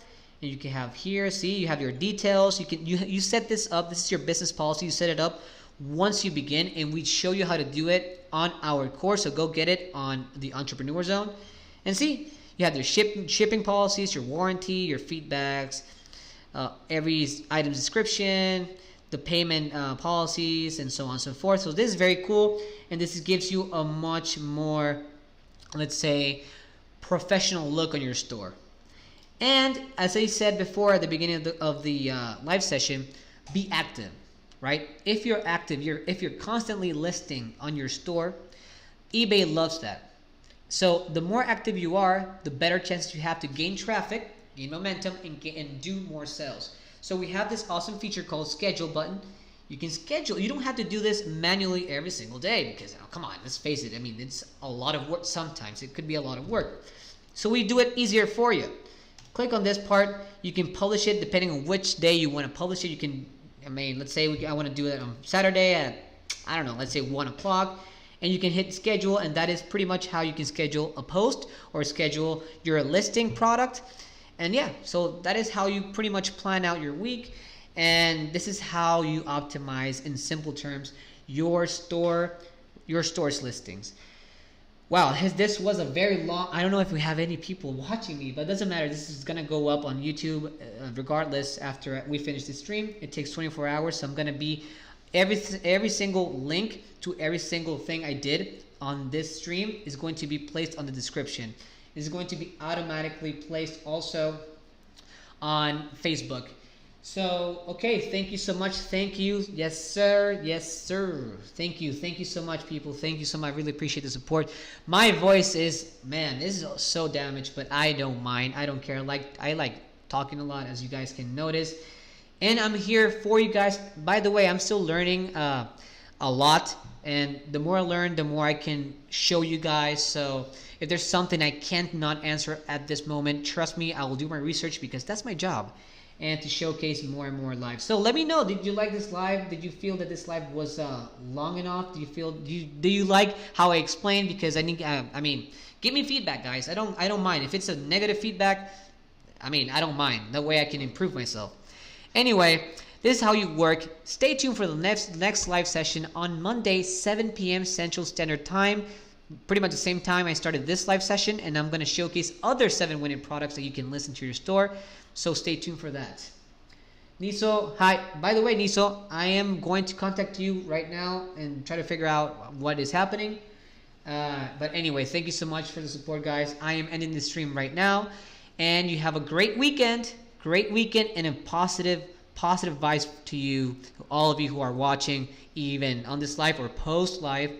And you can have here, see, you have your details. You set this up. This is your business policy. You set it up once you begin, and we show you how to do it on our course. So go get it on the Entrepreneur Zone, and see, you have your shipping policies, your warranty, your feedbacks, every item description, the payment policies, and so on and so forth. So this is very cool, and this gives you a much more, let's say, professional look on your store. And as I said before at the beginning of the live session, be active, right? If you're active, if you're constantly listing on your store, eBay loves that. So the more active you are, the better chance you have to gain traffic, gain momentum, and do more sales. So we have this awesome feature called schedule button. You can schedule. You don't have to do this manually every single day because, oh, come on, let's face it. I mean, it's a lot of work. Sometimes it could be a lot of work. So we do it easier for you. Click on this part. You can publish it depending on which day you want to publish it. You can, I mean, let's say I want to do it on Saturday at, I don't know, let's say 1 o'clock. And you can hit schedule, and that is pretty much how you can schedule a post or schedule your listing product. And yeah, so that is how you pretty much plan out your week. And this is how you optimize, in simple terms, your store's listings. Wow, this was a very long, I don't know if we have any people watching me, but it doesn't matter. This is going to go up on YouTube regardless after we finish this stream. It takes 24 hours, so I'm going to be, every single link to every single thing I did on this stream is going to be placed on the description. It's going to be automatically placed also on Facebook. So, okay, thank you so much. Thank you. Yes, sir. Yes, sir. Thank you. Thank you so much, people. Thank you so much. I really appreciate the support. My voice is, man, this is so damaged, but I don't mind. I don't care. I like talking a lot, as you guys can notice. And I'm here for you guys. By the way, I'm still learning a lot. And the more I learn, the more I can show you guys. So if there's something I can't not answer at this moment, trust me, I will do my research because that's my job. And to showcase more and more live. So let me know, did you like this live? Did you feel that this live was long enough? Do you like how I explained? Because I think I mean, give me feedback, guys. I don't mind. If it's a negative feedback, I mean, I don't mind. That way I can improve myself. Anyway, this is how you work. Stay tuned for the next live session on Monday, 7 p.m. Central Standard Time. Pretty much the same time I started this live session, and I'm going to showcase other 7 winning products that you can listen to your store. So stay tuned for that. Niso, hi. By the way, Niso, I am going to contact you right now and try to figure out what is happening. But anyway, thank you so much for the support, guys. I am ending the stream right now, and you have a great weekend, and a positive vibes to you, to all of you who are watching, even on this live or post live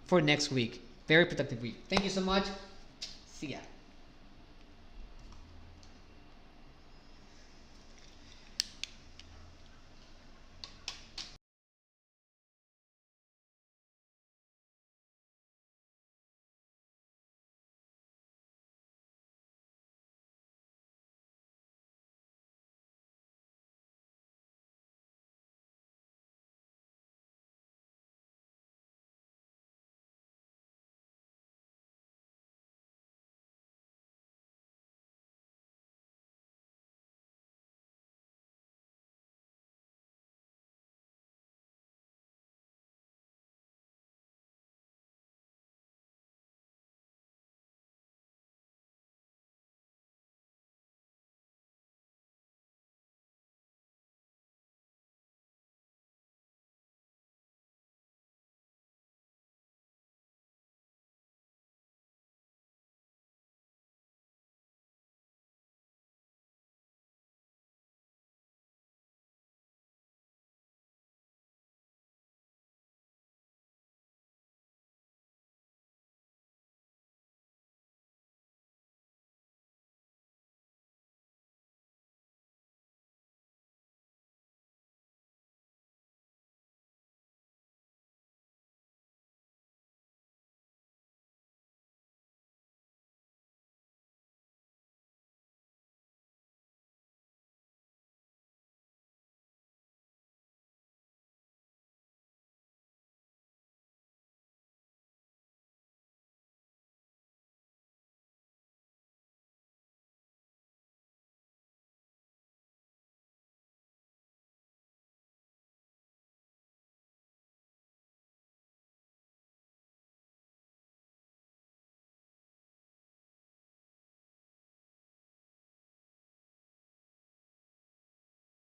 for next week. Very productive week. Thank you so much. See ya.